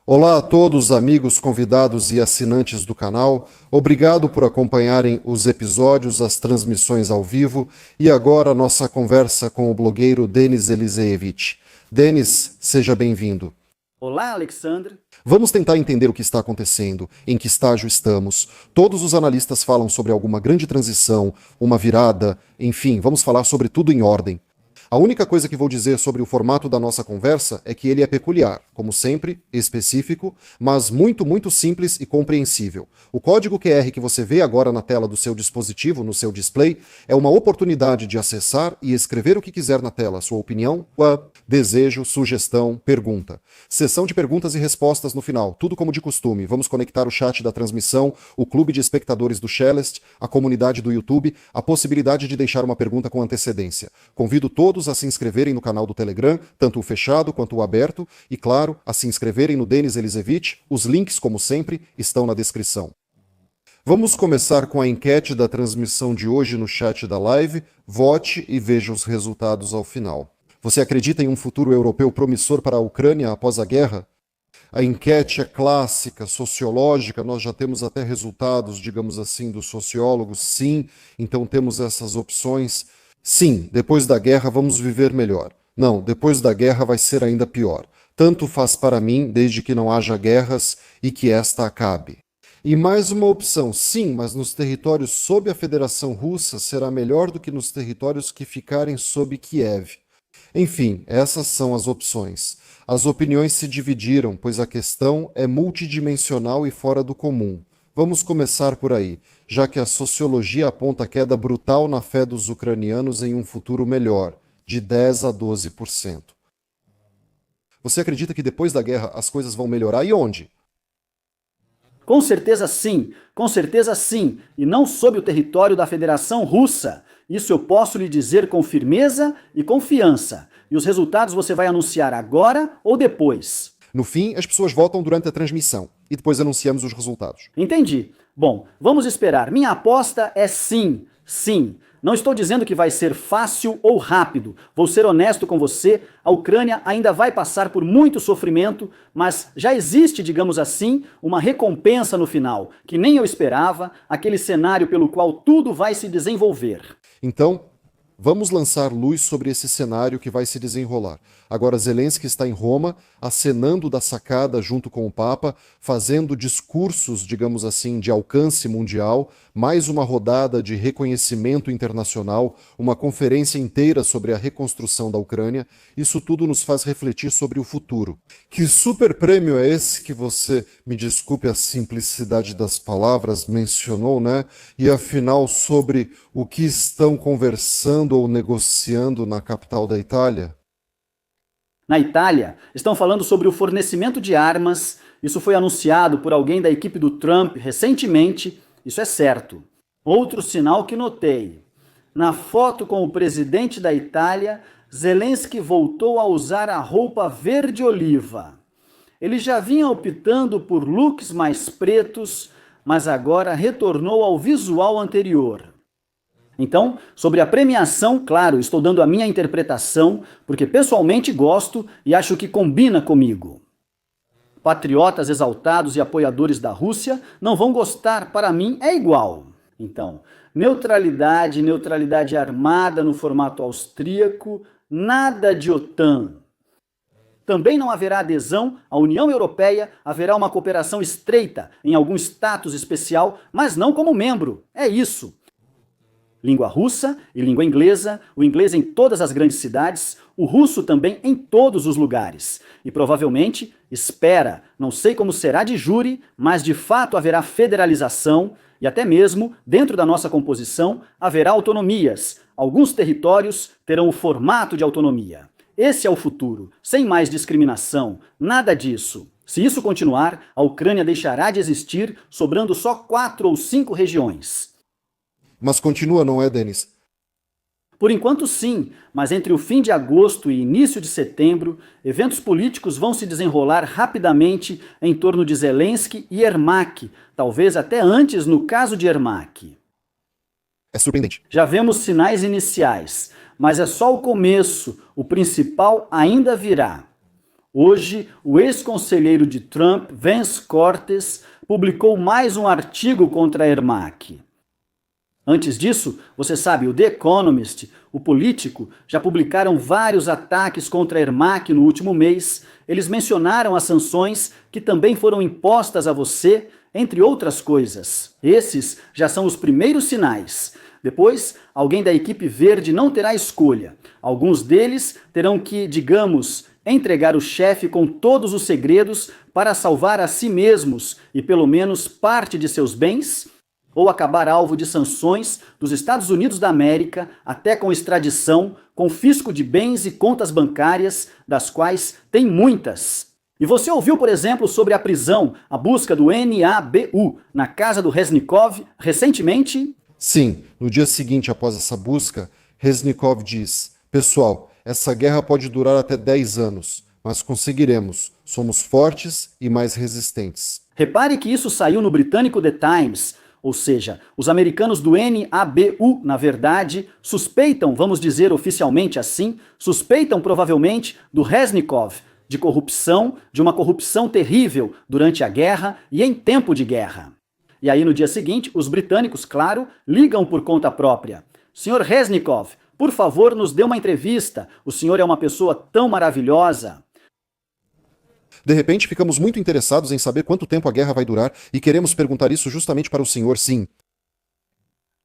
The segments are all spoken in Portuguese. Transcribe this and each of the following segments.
Olá a todos, amigos, convidados e assinantes do canal. Obrigado por acompanharem os episódios, as transmissões ao vivo e agora a nossa conversa com o blogueiro Denis Eliseevich. Denis, seja bem-vindo. Olá, Alexandre. Vamos tentar entender o que está acontecendo, em que estágio estamos. Todos os analistas falam sobre alguma grande transição, uma virada, enfim, vamos falar sobre tudo em ordem. A única coisa que vou dizer sobre o formato da nossa conversa é que ele é peculiar, como sempre, específico, mas muito simples e compreensível. O código QR que você vê agora na tela do seu dispositivo, no seu display, é uma oportunidade de acessar e escrever o que quiser na tela, sua opinião, desejo, sugestão, pergunta. Sessão de perguntas e respostas no final, tudo como de costume. Vamos conectar o chat da transmissão, o clube de espectadores do Shellest, a comunidade do YouTube, a possibilidade de deixar uma pergunta com antecedência. Convido todos a se inscreverem no canal do Telegram, tanto o fechado quanto o aberto, e claro, a se inscreverem no Denis Eliseevich. Os links, como sempre, estão na descrição. Vamos começar com a enquete da transmissão de hoje no chat da live. Vote e veja os resultados ao final. Você acredita em um futuro europeu promissor para a Ucrânia após a guerra? A enquete é clássica, sociológica, nós já temos até resultados, digamos assim, dos sociólogos. Sim, então temos essas opções. Sim, depois da guerra vamos viver melhor. Não, depois da guerra vai ser ainda pior. Tanto faz para mim, desde que não haja guerras e que esta acabe. E mais uma opção, sim, mas nos territórios sob a Federação Russa será melhor do que nos territórios que ficarem sob Kiev. Enfim, essas são as opções. As opiniões se dividiram, pois a questão é multidimensional e fora do comum. Vamos começar por aí, já que a sociologia aponta queda brutal na fé dos ucranianos em um futuro melhor, de 10 a 12%. Você acredita que depois da guerra as coisas vão melhorar e onde? Com certeza sim, e não sob o território da Federação Russa. Isso eu posso lhe dizer com firmeza e confiança. E os resultados você vai anunciar agora ou depois? No fim, as pessoas votam durante a transmissão e depois anunciamos os resultados. Entendi. Bom, vamos esperar. Minha aposta é sim, sim. Não estou dizendo que vai ser fácil ou rápido. Vou ser honesto com você, a Ucrânia ainda vai passar por muito sofrimento, mas já existe, digamos assim, uma recompensa no final, que nem eu esperava, aquele cenário pelo qual tudo vai se desenvolver. Então, vamos lançar luz sobre esse cenário que vai se desenrolar. Agora Zelensky está em Roma, acenando da sacada junto com o Papa, fazendo discursos, digamos assim, de alcance mundial, mais uma rodada de reconhecimento internacional, uma conferência inteira sobre a reconstrução da Ucrânia. Isso tudo nos faz refletir sobre o futuro. Que super prêmio é esse que você, me desculpe a simplicidade das palavras, mencionou, né? E afinal, sobre o que estão conversando ou negociando na capital da Itália? Na Itália, estão falando sobre o fornecimento de armas. Isso foi anunciado por alguém da equipe do Trump recentemente, isso é certo. Outro sinal que notei. Na foto com o presidente da Itália, Zelensky voltou a usar a roupa verde-oliva. Ele já vinha optando por looks mais pretos, mas agora retornou ao visual anterior. Então, sobre a premiação, claro, estou dando a minha interpretação, porque pessoalmente gosto e acho que combina comigo. Patriotas exaltados e apoiadores da Rússia não vão gostar, para mim é igual. Então, neutralidade armada no formato austríaco, nada de OTAN. Também não haverá adesão à União Europeia, haverá uma cooperação estreita em algum status especial, mas não como membro, é isso. Língua russa e língua inglesa, o inglês em todas as grandes cidades, o russo também em todos os lugares. E provavelmente, espera, não sei como será de júri, mas de fato haverá federalização e até mesmo, dentro da nossa composição, haverá autonomias. Alguns territórios terão o formato de autonomia. Esse é o futuro, sem mais discriminação, nada disso. Se isso continuar, a Ucrânia deixará de existir, sobrando só 4 ou 5 regiões. Mas continua, não é, Denis? Por enquanto sim, mas entre o fim de agosto e início de setembro, eventos políticos vão se desenrolar rapidamente em torno de Zelensky e Yermak, talvez até antes no caso de Yermak. É surpreendente. Já vemos sinais iniciais, mas é só o começo, o principal ainda virá. Hoje, o ex-conselheiro de Trump, Vance Cortes, publicou mais um artigo contra a Ermak. Antes disso, você sabe, o The Economist, o Político, já publicaram vários ataques contra a Ermak no último mês. Eles mencionaram as sanções que também foram impostas a você, entre outras coisas. Esses já são os primeiros sinais. Depois, alguém da equipe verde não terá escolha. Alguns deles terão que, digamos, entregar o chefe com todos os segredos para salvar a si mesmos e pelo menos parte de seus bens, ou acabar alvo de sanções dos Estados Unidos da América, até com extradição, confisco de bens e contas bancárias, das quais tem muitas. E você ouviu, por exemplo, sobre a prisão, a busca do NABU na casa do Reznikov recentemente? Sim, no dia seguinte após essa busca, Reznikov diz: pessoal, essa guerra pode durar até 10 anos, mas conseguiremos. Somos fortes e mais resistentes. Repare que isso saiu no britânico The Times, ou seja, os americanos do NABU, na verdade, suspeitam, vamos dizer oficialmente assim, suspeitam provavelmente do Reznikov de corrupção, de uma corrupção terrível durante a guerra e em tempo de guerra. E aí no dia seguinte, os britânicos, claro, ligam por conta própria. Senhor Reznikov, por favor, nos dê uma entrevista. O senhor é uma pessoa tão maravilhosa. De repente, ficamos muito interessados em saber quanto tempo a guerra vai durar e queremos perguntar isso justamente para o senhor, sim.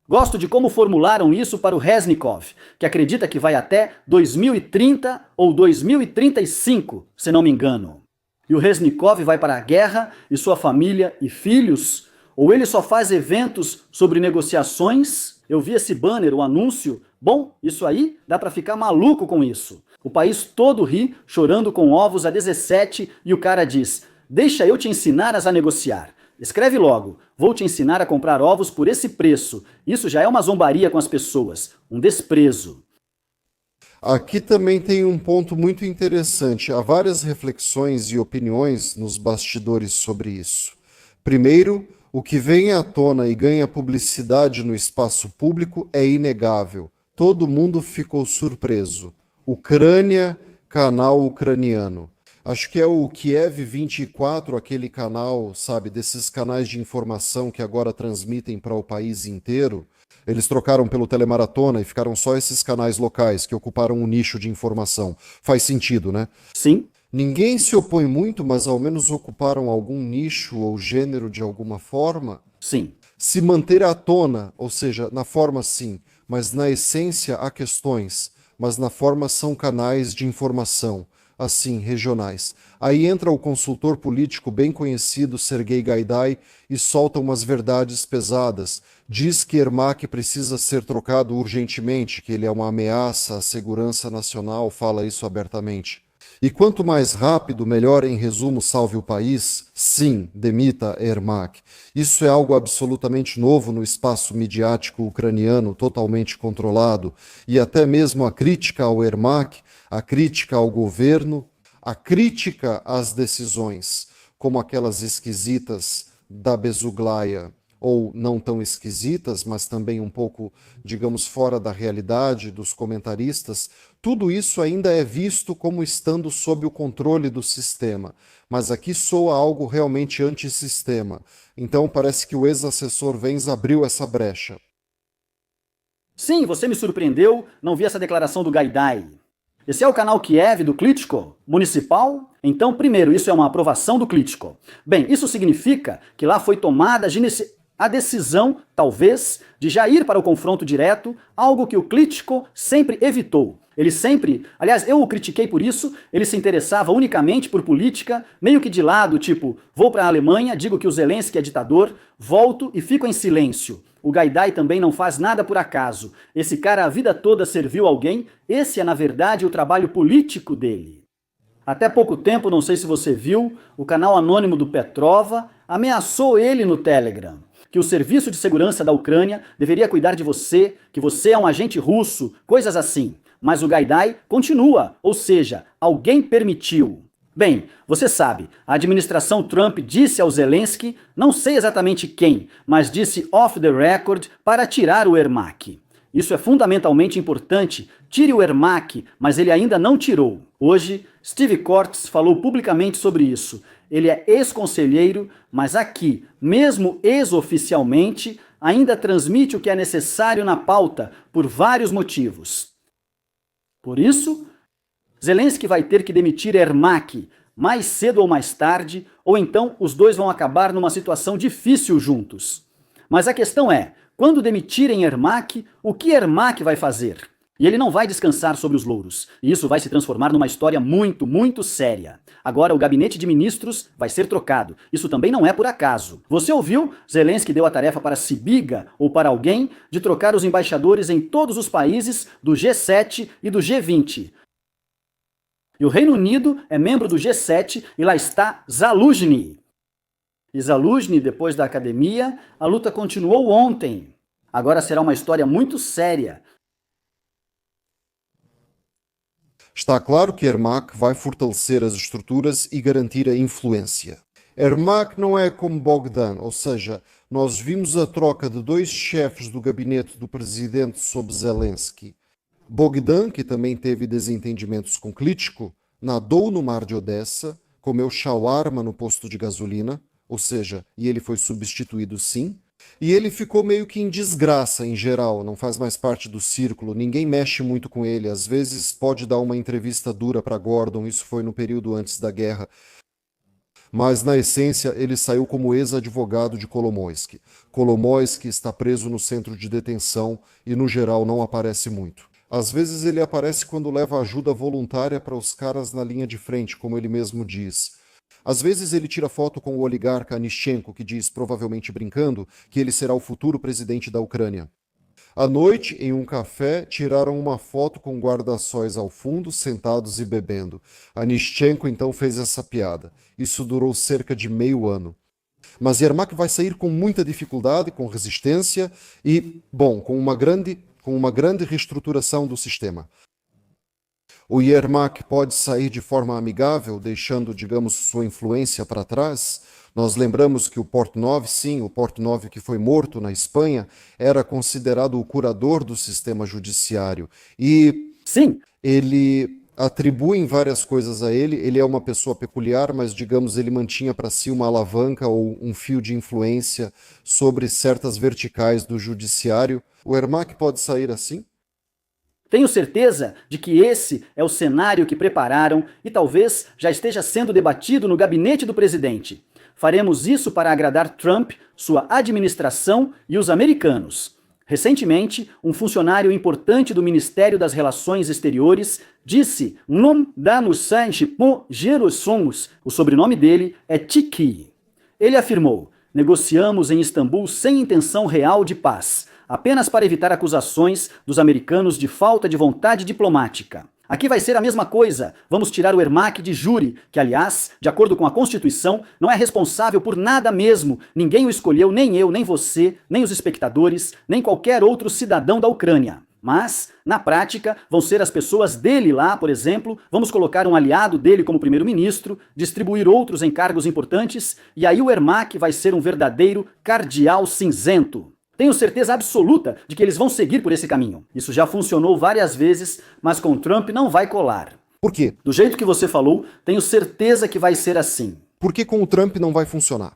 Gosto de como formularam isso para o Reznikov, que acredita que vai até 2030 ou 2035, se não me engano. E o Reznikov vai para a guerra e sua família e filhos? Ou ele só faz eventos sobre negociações? Eu vi esse banner, o anúncio. Bom, isso aí dá para ficar maluco com isso. O país todo ri, chorando com ovos a 17, e o cara diz: deixa eu te ensinar a negociar. Escreve logo, vou te ensinar a comprar ovos por esse preço. Isso já é uma zombaria com as pessoas, um desprezo. Aqui também tem um ponto muito interessante. Há várias reflexões e opiniões nos bastidores sobre isso. Primeiro, o que vem à tona e ganha publicidade no espaço público é inegável. Todo mundo ficou surpreso. Ucrânia, canal ucraniano. Acho que é o Kiev 24, aquele canal, sabe, desses canais de informação que agora transmitem para o país inteiro. Eles trocaram pelo Telemaratona e ficaram só esses canais locais que ocuparam um nicho de informação. Faz sentido, né? Sim. Ninguém se opõe muito, mas ao menos ocuparam algum nicho ou gênero de alguma forma. Sim. Se manter à tona, ou seja, na forma sim, mas na essência há questões, mas na forma são canais de informação, assim, regionais. Aí entra o consultor político bem conhecido, Sergei Gaidai, e solta umas verdades pesadas. Diz que Ermak precisa ser trocado urgentemente, que ele é uma ameaça à segurança nacional, fala isso abertamente. E quanto mais rápido, melhor, em resumo, salve o país? Sim, demita Ermak. Isso é algo absolutamente novo no espaço midiático ucraniano, totalmente controlado, e até mesmo a crítica ao Ermak, a crítica ao governo, a crítica às decisões, como aquelas esquisitas da Bezuglaia, ou não tão esquisitas, mas também um pouco, digamos, fora da realidade dos comentaristas, tudo isso ainda é visto como estando sob o controle do sistema. Mas aqui soa algo realmente antissistema. Então parece que o ex-assessor Vance abriu essa brecha. Sim, você me surpreendeu, não vi essa declaração do Gaidai. Esse é o canal Kiev do Klitschko, municipal? Então, primeiro, isso é uma aprovação do Klitschko. Bem, isso significa que lá foi tomada a decisão, talvez, de já ir para o confronto direto, algo que o Klitschko sempre evitou. Ele sempre, aliás, eu o critiquei por isso, ele se interessava unicamente por política, meio que de lado, tipo, vou para a Alemanha, digo que o Zelensky é ditador, volto e fico em silêncio. O Gaidai também não faz nada por acaso. Esse cara a vida toda serviu alguém, esse é na verdade o trabalho político dele. Até pouco tempo, não sei se você viu, o canal anônimo do Petrova ameaçou ele no Telegram, que o Serviço de Segurança da Ucrânia deveria cuidar de você, que você é um agente russo, coisas assim. Mas o Gaidai continua, ou seja, alguém permitiu. Bem, você sabe, a administração Trump disse ao Zelensky, não sei exatamente quem, mas disse off the record para tirar o Ermak. Isso é fundamentalmente importante. Tire o Ermak, mas ele ainda não tirou. Hoje, Steve Cortes falou publicamente sobre isso. Ele é ex-conselheiro, mas aqui, mesmo ex-oficialmente, ainda transmite o que é necessário na pauta, por vários motivos. Por isso, Zelensky vai ter que demitir Ermak, mais cedo ou mais tarde, ou então os dois vão acabar numa situação difícil juntos. Mas a questão é, quando demitirem Ermak, o que Ermak vai fazer? E ele não vai descansar sobre os louros. E isso vai se transformar numa história muito, muito séria. Agora o gabinete de ministros vai ser trocado. Isso também não é por acaso. Você ouviu? Zelensky deu a tarefa para Sibiga, ou para alguém, de trocar os embaixadores em todos os países do G7 e do G20. E o Reino Unido é membro do G7 e lá está Zaluzhny. E Zaluzhny, depois da academia, a luta continuou ontem. Agora será uma história muito séria. Está claro que Ermak vai fortalecer as estruturas e garantir a influência. Ermak não é como Bogdan, ou seja, nós vimos a troca de dois chefes do gabinete do presidente sob Zelensky. Bogdan, que também teve desentendimentos com Klitschko, nadou no mar de Odessa, comeu shawarma no posto de gasolina, ou seja, e ele foi substituído sim, e ele ficou meio que em desgraça em geral, não faz mais parte do círculo, ninguém mexe muito com ele, às vezes pode dar uma entrevista dura para Gordon, isso foi no período antes da guerra, mas na essência ele saiu como ex-advogado de Kolomoisky. Kolomoisky está preso no centro de detenção e no geral não aparece muito. Às vezes ele aparece quando leva ajuda voluntária para os caras na linha de frente, como ele mesmo diz. Às vezes ele tira foto com o oligarca Anishchenko, que diz, provavelmente brincando, que ele será o futuro presidente da Ucrânia. À noite, em um café, tiraram uma foto com guarda-sóis ao fundo, sentados e bebendo. Anishchenko então fez essa piada. Isso durou cerca de meio ano. Mas Yermak vai sair com muita dificuldade, com resistência e, bom, com uma grande reestruturação do sistema. O Yermak pode sair de forma amigável, deixando, digamos, sua influência para trás. Nós lembramos que o Portnov, sim, o Portnov que foi morto na Espanha, era considerado o curador do sistema judiciário. E sim, ele atribuem várias coisas a ele. Ele é uma pessoa peculiar, mas, digamos, ele mantinha para si uma alavanca ou um fio de influência sobre certas verticais do judiciário. O Yermak pode sair assim? tenho certeza de que esse é o cenário que prepararam e talvez já esteja sendo debatido no gabinete do presidente. Faremos isso para agradar Trump, sua administração e os americanos. Recentemente, um funcionário importante do Ministério das Relações Exteriores disse "Nom damos sanche po gerosomos". O sobrenome dele é Tiki. Ele afirmou: negociamos em Istambul sem intenção real de paz, apenas para evitar acusações dos americanos de falta de vontade diplomática. Aqui vai ser a mesma coisa. Vamos tirar o Yermak de júri, que, aliás, de acordo com a Constituição, não é responsável por nada mesmo. Ninguém o escolheu, nem eu, nem você, nem os espectadores, nem qualquer outro cidadão da Ucrânia. Mas, na prática, vão ser as pessoas dele lá, por exemplo, vamos colocar um aliado dele como primeiro-ministro, distribuir outros em cargos importantes, e aí o Yermak vai ser um verdadeiro cardeal cinzento. Tenho certeza absoluta de que eles vão seguir por esse caminho. Isso já funcionou várias vezes, mas com Trump não vai colar. Por quê? Do jeito que você falou, tenho certeza que vai ser assim. Por que com o Trump não vai funcionar?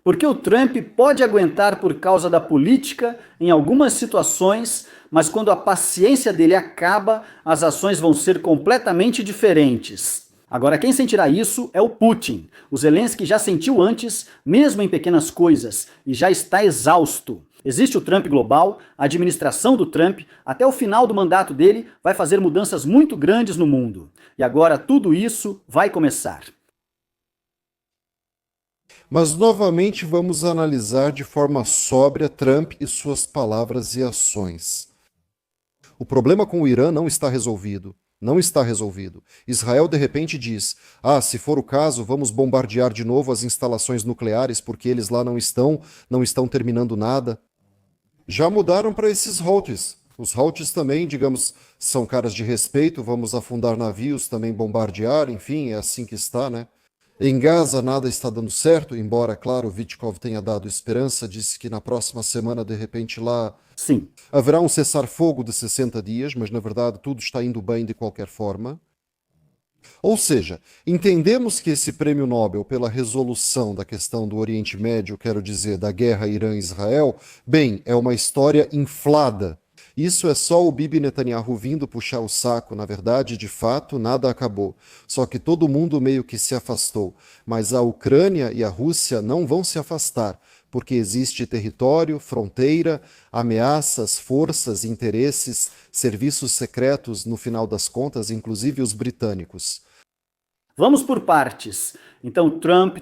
Porque o Trump pode aguentar por causa da política em algumas situações, mas quando a paciência dele acaba, as ações vão ser completamente diferentes. Agora, quem sentirá isso é o Putin. O Zelensky já sentiu antes, mesmo em pequenas coisas, e já está exausto. Existe o Trump global, a administração do Trump, até o final do mandato dele, vai fazer mudanças muito grandes no mundo. E agora tudo isso vai começar. Mas novamente vamos analisar de forma sóbria Trump e suas palavras e ações. O problema com o Irã não está resolvido. Não está resolvido. Israel de repente diz: se for o caso, vamos bombardear de novo as instalações nucleares porque eles lá não estão terminando nada. Já mudaram para esses Houthis. Os Houthis também, digamos, são caras de respeito, vamos afundar navios, também bombardear, enfim, é assim que está, né? Em Gaza nada está dando certo, embora, claro, Wittkopf tenha dado esperança, disse que na próxima semana, de repente, lá Sim. haverá um cessar-fogo de 60 dias, mas na verdade tudo está indo bem de qualquer forma. Ou seja, entendemos que esse prêmio Nobel pela resolução da questão do Oriente Médio, quero dizer, da guerra Irã-Israel, bem, é uma história inflada. Isso é só o Bibi Netanyahu vindo puxar o saco, na verdade, de fato, nada acabou. Só que todo mundo meio que se afastou. Mas a Ucrânia e a Rússia não vão se afastar, porque existe território, fronteira, ameaças, forças, interesses, serviços secretos, no final das contas, inclusive os britânicos. Vamos por partes. Então, Trump,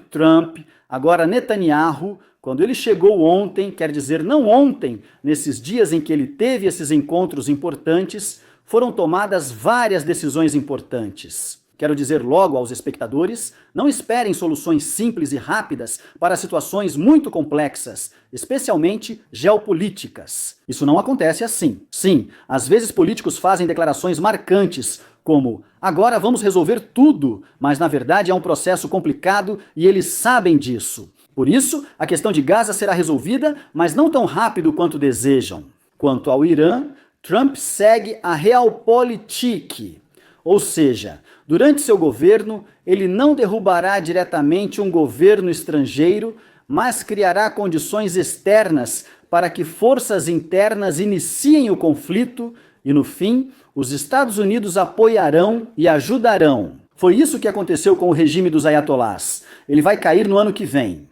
agora Netanyahu, quando ele chegou ontem, quer dizer, não ontem, nesses dias em que ele teve esses encontros importantes, foram tomadas várias decisões importantes. Quero dizer logo aos espectadores, não esperem soluções simples e rápidas para situações muito complexas, especialmente geopolíticas. Isso não acontece assim. Sim, às vezes políticos fazem declarações marcantes, como agora vamos resolver tudo, mas na verdade é um processo complicado e eles sabem disso. Por isso, a questão de Gaza será resolvida, mas não tão rápido quanto desejam. Quanto ao Irã, Trump segue a Realpolitik, ou seja, durante seu governo, ele não derrubará diretamente um governo estrangeiro, mas criará condições externas para que forças internas iniciem o conflito e, no fim, os Estados Unidos apoiarão e ajudarão. Foi isso que aconteceu com o regime dos ayatolás. Ele vai cair no ano que vem.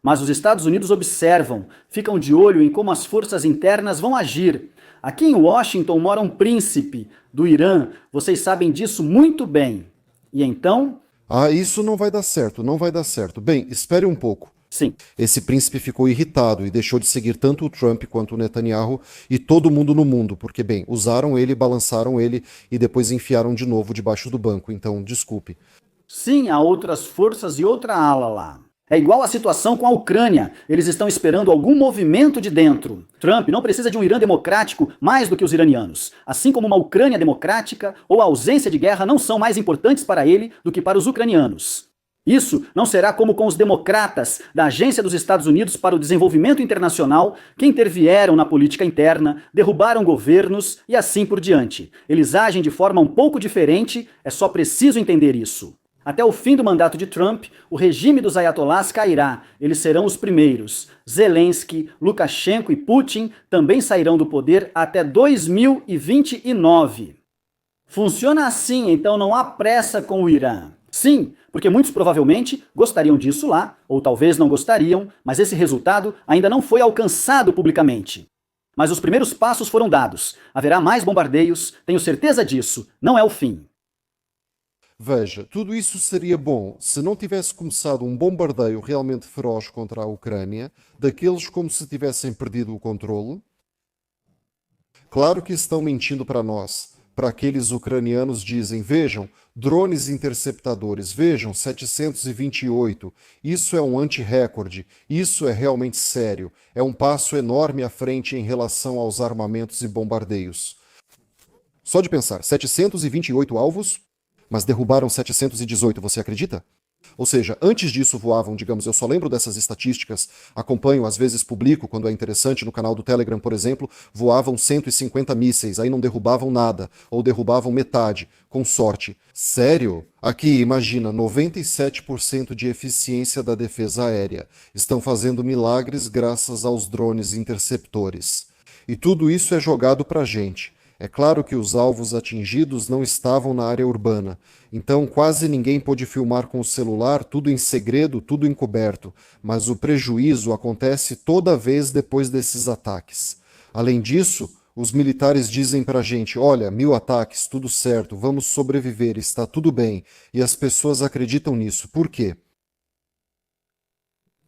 Mas os Estados Unidos observam, ficam de olho em como as forças internas vão agir. Aqui em Washington mora um príncipe do Irã, vocês sabem disso muito bem. E então? Ah, isso não vai dar certo, não vai dar certo. Bem, espere um pouco. Sim. Esse príncipe ficou irritado e deixou de seguir tanto o Trump quanto o Netanyahu e todo mundo no mundo, porque, bem, usaram ele, balançaram ele e depois enfiaram de novo debaixo do banco. Então, desculpe. Sim, há outras forças e outra ala lá. É igual a situação com a Ucrânia. Eles estão esperando algum movimento de dentro. Trump não precisa de um Irã democrático mais do que os iranianos. Assim como uma Ucrânia democrática ou a ausência de guerra não são mais importantes para ele do que para os ucranianos. Isso não será como com os democratas da Agência dos Estados Unidos para o Desenvolvimento Internacional, que intervieram na política interna, derrubaram governos e assim por diante. Eles agem de forma um pouco diferente, é só preciso entender isso. Até o fim do mandato de Trump, o regime dos ayatolás cairá. Eles serão os primeiros. Zelensky, Lukashenko e Putin também sairão do poder até 2029. Funciona assim, então não há pressa com o Irã. Sim, porque muitos provavelmente gostariam disso lá, ou talvez não gostariam, mas esse resultado ainda não foi alcançado publicamente. Mas os primeiros passos foram dados. Haverá mais bombardeios, tenho certeza disso. Não é o fim. Veja, tudo isso seria bom se não tivesse começado um bombardeio realmente feroz contra a Ucrânia, daqueles como se tivessem perdido o controlo. Claro que estão mentindo para nós, para aqueles ucranianos dizem, vejam, drones interceptadores, vejam, 728, isso é um anti-recorde, isso é realmente sério, é um passo enorme à frente em relação aos armamentos e bombardeios. Só de pensar, 728 alvos, mas derrubaram 718, você acredita? Ou seja, antes disso voavam, digamos, eu só lembro dessas estatísticas, acompanho, às vezes publico, quando é interessante, no canal do Telegram, por exemplo, voavam 150 mísseis, aí não derrubavam nada, ou derrubavam metade, com sorte. Sério? Aqui, imagina, 97% de eficiência da defesa aérea. Estão fazendo milagres graças aos drones interceptores. E tudo isso é jogado pra gente. É claro que os alvos atingidos não estavam na área urbana, então quase ninguém pôde filmar com o celular, tudo em segredo, tudo encoberto, mas o prejuízo acontece toda vez depois desses ataques. Além disso, os militares dizem pra gente, olha, 1000 ataques, tudo certo, vamos sobreviver, está tudo bem, e as pessoas acreditam nisso. Por quê?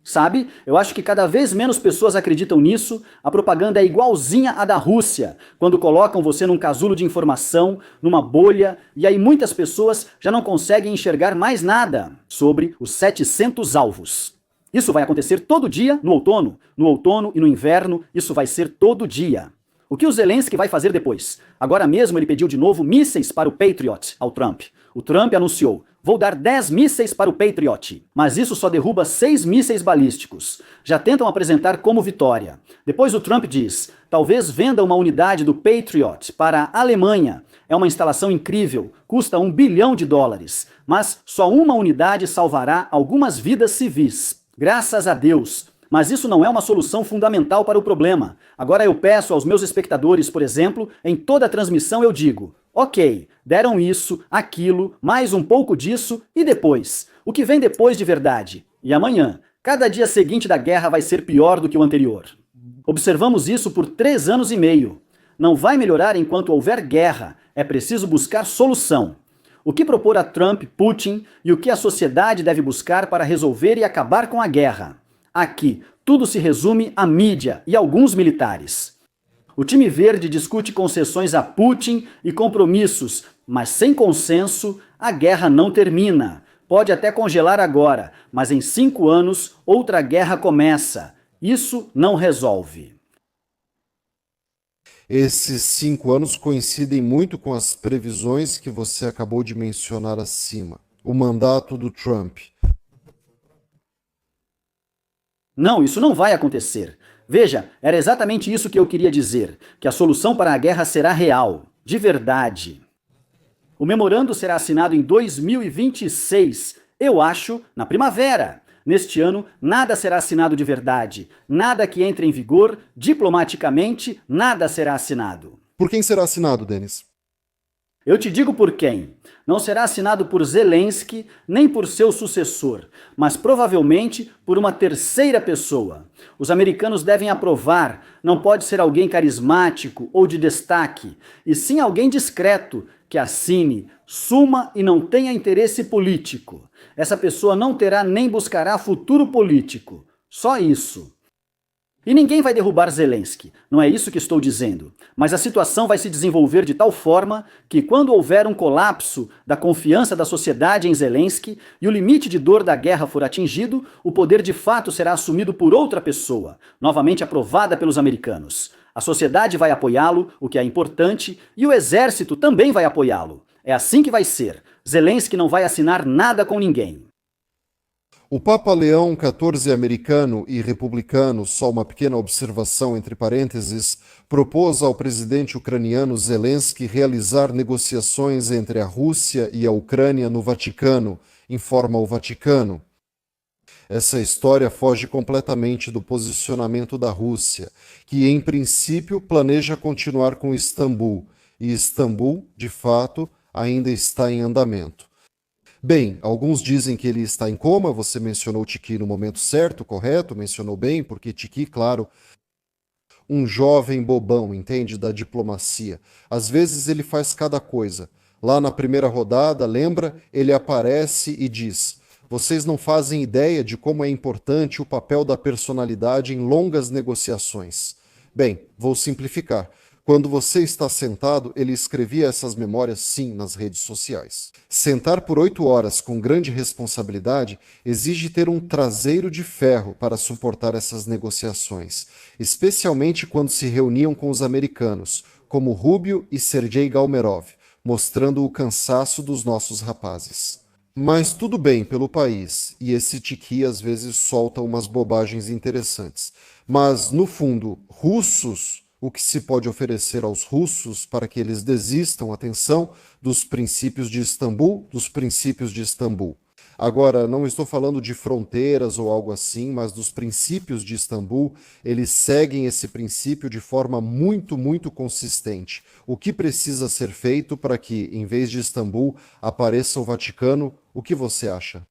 Sabe, eu acho que cada vez menos pessoas acreditam nisso, a propaganda é igualzinha à da Rússia, quando colocam você num casulo de informação, numa bolha, e aí muitas pessoas já não conseguem enxergar mais nada sobre os 700 alvos. Isso vai acontecer todo dia no outono e no inverno, isso vai ser todo dia. O que o Zelensky vai fazer depois? Agora mesmo ele pediu de novo mísseis para o Patriot ao Trump. O Trump anunciou, Vou dar 10 mísseis para o Patriot, mas isso só derruba 6 mísseis balísticos. Já tentam apresentar como vitória. Depois o Trump diz, talvez venda uma unidade do Patriot para a Alemanha. É uma instalação incrível, custa $1 bilhão, mas só uma unidade salvará algumas vidas civis. Graças a Deus. Mas isso não é uma solução fundamental para o problema. Agora eu peço aos meus espectadores, por exemplo, em toda a transmissão eu digo, ok, deram isso, aquilo, mais um pouco disso e depois? O que vem depois de verdade? E amanhã? Cada dia seguinte da guerra vai ser pior do que o anterior. Observamos isso por 3 anos e meio. Não vai melhorar enquanto houver guerra. É preciso buscar solução. O que propor a Trump, Putin e o que a sociedade deve buscar para resolver e acabar com a guerra? Aqui, tudo se resume à mídia e alguns militares. O time verde discute concessões a Putin e compromissos, mas sem consenso, a guerra não termina. Pode até congelar agora, mas em 5 anos, outra guerra começa. Isso não resolve. Esses 5 anos coincidem muito com as previsões que você acabou de mencionar acima. O mandato do Trump. Não, isso não vai acontecer. Veja, era exatamente isso que eu queria dizer, que a solução para a guerra será real, de verdade. O memorando será assinado em 2026, eu acho, na primavera. Neste ano, nada será assinado de verdade, nada que entre em vigor, diplomaticamente, nada será assinado. Por quem será assinado, Denis? Eu te digo por quem. Não será assinado por Zelensky, nem por seu sucessor, mas provavelmente por uma terceira pessoa. Os americanos devem aprovar, não pode ser alguém carismático ou de destaque, e sim alguém discreto, que assine, suma e não tenha interesse político. Essa pessoa não terá nem buscará futuro político. Só isso. E ninguém vai derrubar Zelensky, não é isso que estou dizendo. Mas a situação vai se desenvolver de tal forma que quando houver um colapso da confiança da sociedade em Zelensky e o limite de dor da guerra for atingido, o poder de fato será assumido por outra pessoa, novamente aprovada pelos americanos. A sociedade vai apoiá-lo, o que é importante, e o exército também vai apoiá-lo. É assim que vai ser. Zelensky não vai assinar nada com ninguém. O Papa Leão XIV americano e republicano, só uma pequena observação entre parênteses, propôs ao presidente ucraniano Zelensky realizar negociações entre a Rússia e a Ucrânia no Vaticano, informa o Vaticano. Essa história foge completamente do posicionamento da Rússia, que em princípio planeja continuar com Istambul, e Istambul, de fato, ainda está em andamento. Bem, alguns dizem que ele está em coma, você mencionou Tiki no momento certo, correto? Mencionou bem, porque Tiki, claro, um jovem bobão, entende, da diplomacia. Às vezes ele faz cada coisa. Lá na primeira rodada, lembra? Ele aparece e diz: vocês não fazem ideia de como é importante o papel da personalidade em longas negociações. Bem, vou simplificar. Quando você está sentado, ele escrevia essas memórias sim nas redes sociais. Sentar por 8 horas com grande responsabilidade exige ter um traseiro de ferro para suportar essas negociações, especialmente quando se reuniam com os americanos, como Rubio e Sergei Galmerov, mostrando o cansaço dos nossos rapazes. Mas tudo bem pelo país, e esse Tiki às vezes solta umas bobagens interessantes. Mas, no fundo, russos, o que se pode oferecer aos russos para que eles desistam, atenção, dos princípios de Istambul, dos princípios de Istambul. Agora, não estou falando de fronteiras ou algo assim, mas dos princípios de Istambul. Eles seguem esse princípio de forma muito, muito consistente. O que precisa ser feito para que, em vez de Istambul, apareça o Vaticano? O que você acha?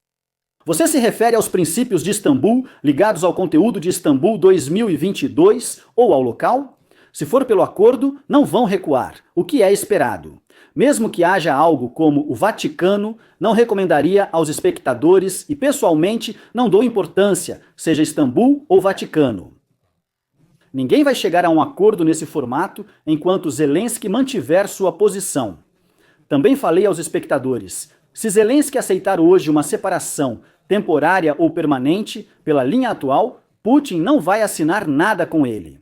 Você se refere aos princípios de Istambul ligados ao conteúdo de Istambul 2022 ou ao local? Se for pelo acordo, não vão recuar, o que é esperado. Mesmo que haja algo como o Vaticano, não recomendaria aos espectadores e, pessoalmente, não dou importância, seja Istambul ou Vaticano. Ninguém vai chegar a um acordo nesse formato enquanto Zelensky mantiver sua posição. Também falei aos espectadores, se Zelensky aceitar hoje uma separação temporária ou permanente pela linha atual, Putin não vai assinar nada com ele.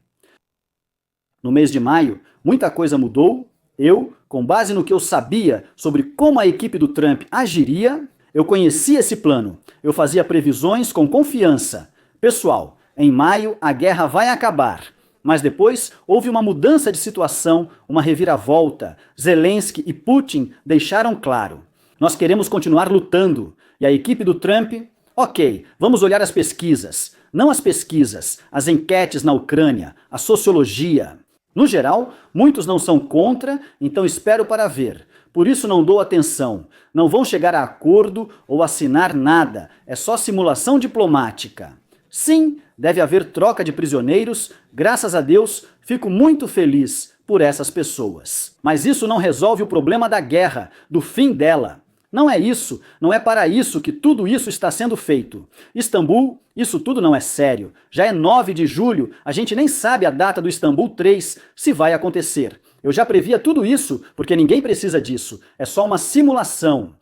No mês de maio, muita coisa mudou. Eu, com base no que eu sabia sobre como a equipe do Trump agiria, Eu conhecia esse plano. Eu fazia previsões com confiança. Pessoal, em maio a guerra vai acabar. Mas depois houve uma mudança de situação, uma reviravolta. Zelensky e Putin deixaram claro: nós queremos continuar lutando. E a equipe do Trump? Ok, vamos olhar as pesquisas. Não as pesquisas, as enquetes na Ucrânia, a sociologia. No geral, muitos não são contra, então espero para ver. Por isso não dou atenção. Não vão chegar a acordo ou assinar nada. É só simulação diplomática. Sim, deve haver troca de prisioneiros. Graças a Deus, fico muito feliz por essas pessoas. Mas isso não resolve o problema da guerra, do fim dela. Não é isso, não é para isso que tudo isso está sendo feito. Istambul, isso tudo não é sério. Já é 9 de julho, a gente nem sabe a data do Istambul 3, se vai acontecer. Eu já previa tudo isso, porque ninguém precisa disso. É só uma simulação.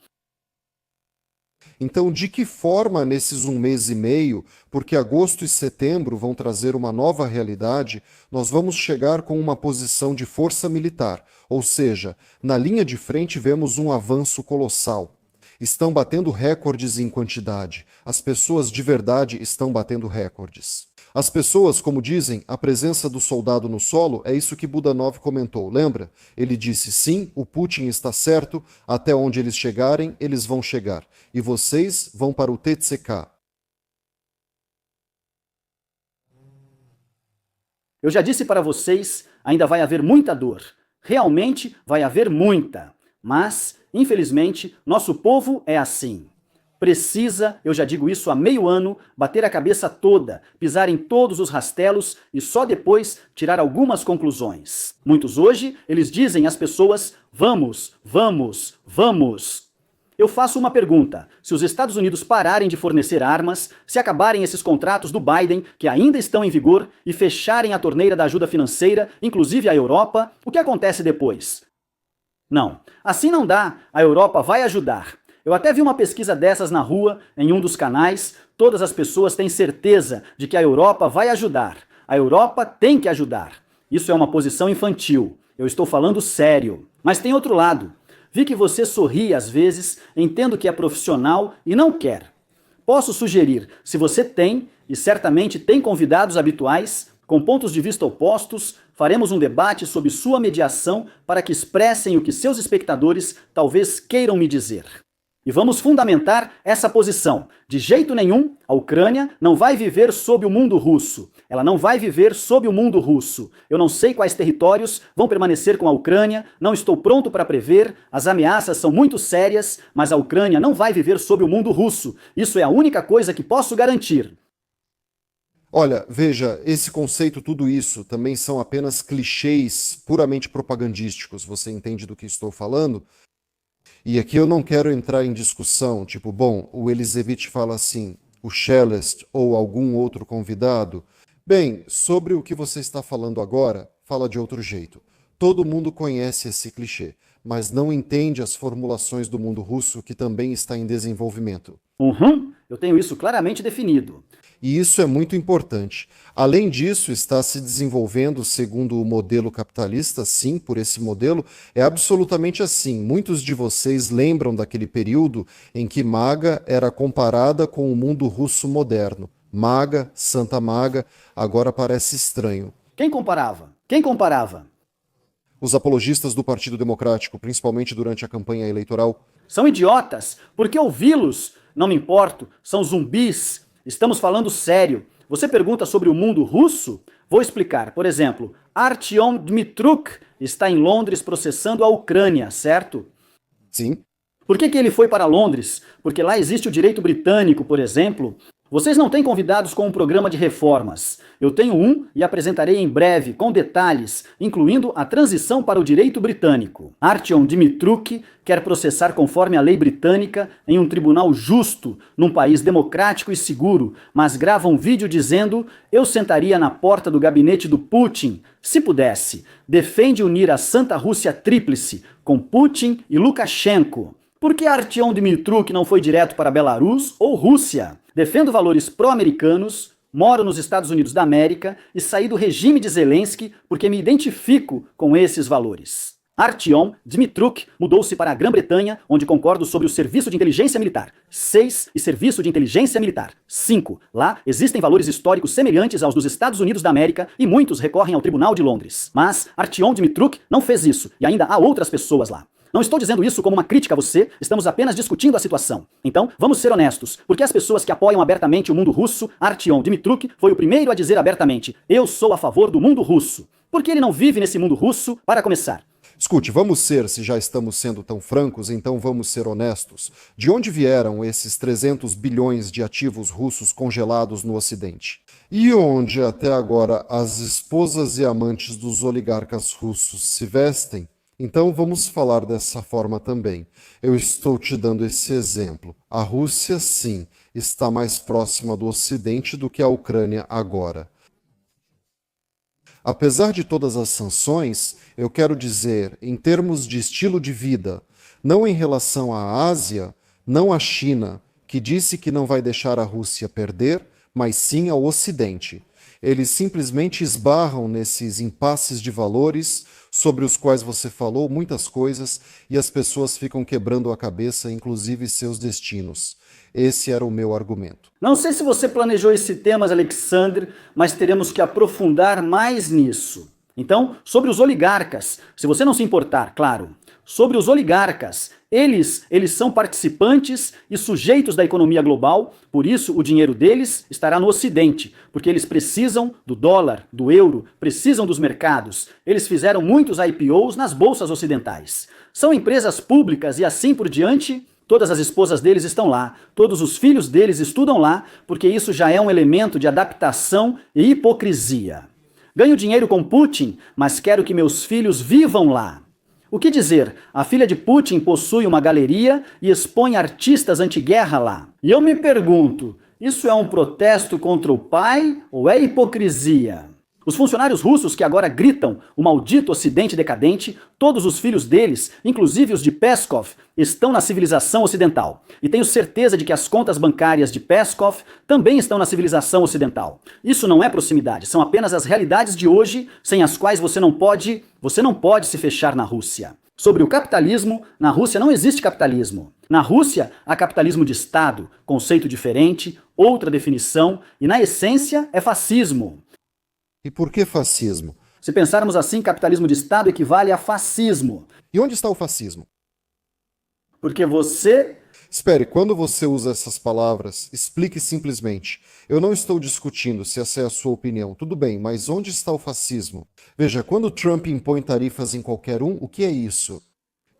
Então, de que forma, nesses 1 mês e meio, porque agosto e setembro vão trazer uma nova realidade, nós vamos chegar com uma posição de força militar? Ou seja, na linha de frente vemos um avanço colossal. Estão batendo recordes em quantidade. As pessoas de verdade estão batendo recordes. As pessoas, como dizem, a presença do soldado no solo é isso que Budanov comentou, lembra? Ele disse, sim, o Putin está certo, até onde eles chegarem, eles vão chegar. E vocês vão para o TCK. Eu já disse para vocês, ainda vai haver muita dor. Realmente vai haver muita. Mas, infelizmente, nosso povo é assim. Precisa, eu já digo isso há meio ano, bater a cabeça toda, pisar em todos os rastelos e só depois tirar algumas conclusões. Muitos hoje, eles dizem às pessoas, vamos, vamos, vamos. Eu faço uma pergunta, se os Estados Unidos pararem de fornecer armas, se acabarem esses contratos do Biden, que ainda estão em vigor, e fecharem a torneira da ajuda financeira, inclusive a Europa, o que acontece depois? Não, assim não dá, a Europa vai ajudar. Eu até vi uma pesquisa dessas na rua, em um dos canais. Todas as pessoas têm certeza de que a Europa vai ajudar. A Europa tem que ajudar. Isso é uma posição infantil. Eu estou falando sério. Mas tem outro lado. Vi que você sorri às vezes, entendo que é profissional e não quer. Posso sugerir, se você tem, e certamente tem convidados habituais, com pontos de vista opostos, faremos um debate sob sua mediação para que expressem o que seus espectadores talvez queiram me dizer. E vamos fundamentar essa posição. De jeito nenhum, a Ucrânia não vai viver sob o mundo russo. Ela não vai viver sob o mundo russo. Eu não sei quais territórios vão permanecer com a Ucrânia, não estou pronto para prever, as ameaças são muito sérias, mas a Ucrânia não vai viver sob o mundo russo. Isso é a única coisa que posso garantir. Olha, veja, esse conceito, tudo isso, também são apenas clichês puramente propagandísticos. Você entende do que estou falando? E aqui eu não quero entrar em discussão, tipo, bom, o Elisevich fala assim, o Shellest ou algum outro convidado. Bem, sobre o que você está falando agora, fala de outro jeito. Todo mundo conhece esse clichê, mas não entende as formulações do mundo russo que também está em desenvolvimento. Eu tenho isso claramente definido. E isso é muito importante. Além disso, está se desenvolvendo segundo o modelo capitalista, sim, por esse modelo, é absolutamente assim. Muitos de vocês lembram daquele período em que Maga era comparada com o mundo russo moderno. Maga, Santa Maga, agora parece estranho. Quem comparava? Quem comparava? Os apologistas do Partido Democrático, principalmente durante a campanha eleitoral. São idiotas, porque ouvi-los, não me importo, são zumbis. Estamos falando sério. Você pergunta sobre o mundo russo? Vou explicar. Por exemplo, Artyom Dmitruk está em Londres processando a Ucrânia, certo? Sim. Por que ele foi para Londres? Porque lá existe o direito britânico, por exemplo. Vocês não têm convidados com um programa de reformas. Eu tenho um e apresentarei em breve, com detalhes, incluindo a transição para o direito britânico. Artyom Dmitruk quer processar conforme a lei britânica em um tribunal justo, num país democrático e seguro, mas grava um vídeo dizendo: eu sentaria na porta do gabinete do Putin, se pudesse. Defende unir a Santa Rússia Tríplice com Putin e Lukashenko. Por que Artyom Dmitruk não foi direto para Belarus ou Rússia? Defendo valores pró-americanos, moro nos Estados Unidos da América e saí do regime de Zelensky porque me identifico com esses valores. Artyom Dmitruk mudou-se para a Grã-Bretanha, onde concordo sobre o serviço de inteligência militar. 6. E serviço de inteligência militar. 5. Lá existem valores históricos semelhantes aos dos Estados Unidos da América e muitos recorrem ao Tribunal de Londres. Mas Artyom Dmitruk não fez isso e ainda há outras pessoas lá. Não estou dizendo isso como uma crítica a você, estamos apenas discutindo a situação. Então, vamos ser honestos, porque as pessoas que apoiam abertamente o mundo russo, Artyom Dmitruk foi o primeiro a dizer abertamente: eu sou a favor do mundo russo. Porque ele não vive nesse mundo russo, para começar. Escute, vamos ser, se já estamos sendo tão francos, então vamos ser honestos. De onde vieram esses 300 bilhões de ativos russos congelados no Ocidente? E onde, até agora, as esposas e amantes dos oligarcas russos se vestem? Então vamos falar dessa forma também. Eu estou te dando esse exemplo. A Rússia, sim, está mais próxima do Ocidente do que a Ucrânia agora. Apesar de todas as sanções, eu quero dizer, em termos de estilo de vida, não em relação à Ásia, não à China, que disse que não vai deixar a Rússia perder, mas sim ao Ocidente. Eles simplesmente esbarram nesses impasses de valores sobre os quais você falou muitas coisas e as pessoas ficam quebrando a cabeça, inclusive seus destinos. Esse era o meu argumento. Não sei se você planejou esse tema, Alexandre, mas teremos que aprofundar mais nisso. Então, sobre os oligarcas, se você não se importar, claro, sobre os oligarcas, eles são participantes e sujeitos da economia global, por isso o dinheiro deles estará no Ocidente, porque eles precisam do dólar, do euro, precisam dos mercados. Eles fizeram muitos IPOs nas bolsas ocidentais. São empresas públicas e assim por diante. Todas as esposas deles estão lá, todos os filhos deles estudam lá, porque isso já é um elemento de adaptação e hipocrisia. Ganho dinheiro com Putin, mas quero que meus filhos vivam lá. O que dizer? A filha de Putin possui uma galeria e expõe artistas anti-guerra lá. E eu me pergunto, isso é um protesto contra o pai ou é hipocrisia? Os funcionários russos que agora gritam o maldito Ocidente decadente, todos os filhos deles, inclusive os de Peskov, estão na civilização ocidental. E tenho certeza de que as contas bancárias de Peskov também estão na civilização ocidental. Isso não é proximidade, são apenas as realidades de hoje, sem as quais você não pode se fechar na Rússia. Sobre o capitalismo, na Rússia não existe capitalismo. Na Rússia, há capitalismo de Estado, conceito diferente, outra definição, e na essência é fascismo. E por que fascismo? Se pensarmos assim, capitalismo de Estado equivale a fascismo. E onde está o fascismo? Porque você... Espere, quando você usa essas palavras, explique simplesmente. Eu não estou discutindo se essa é a sua opinião. Tudo bem, mas onde está o fascismo? Veja, quando Trump impõe tarifas em qualquer um, o que é isso?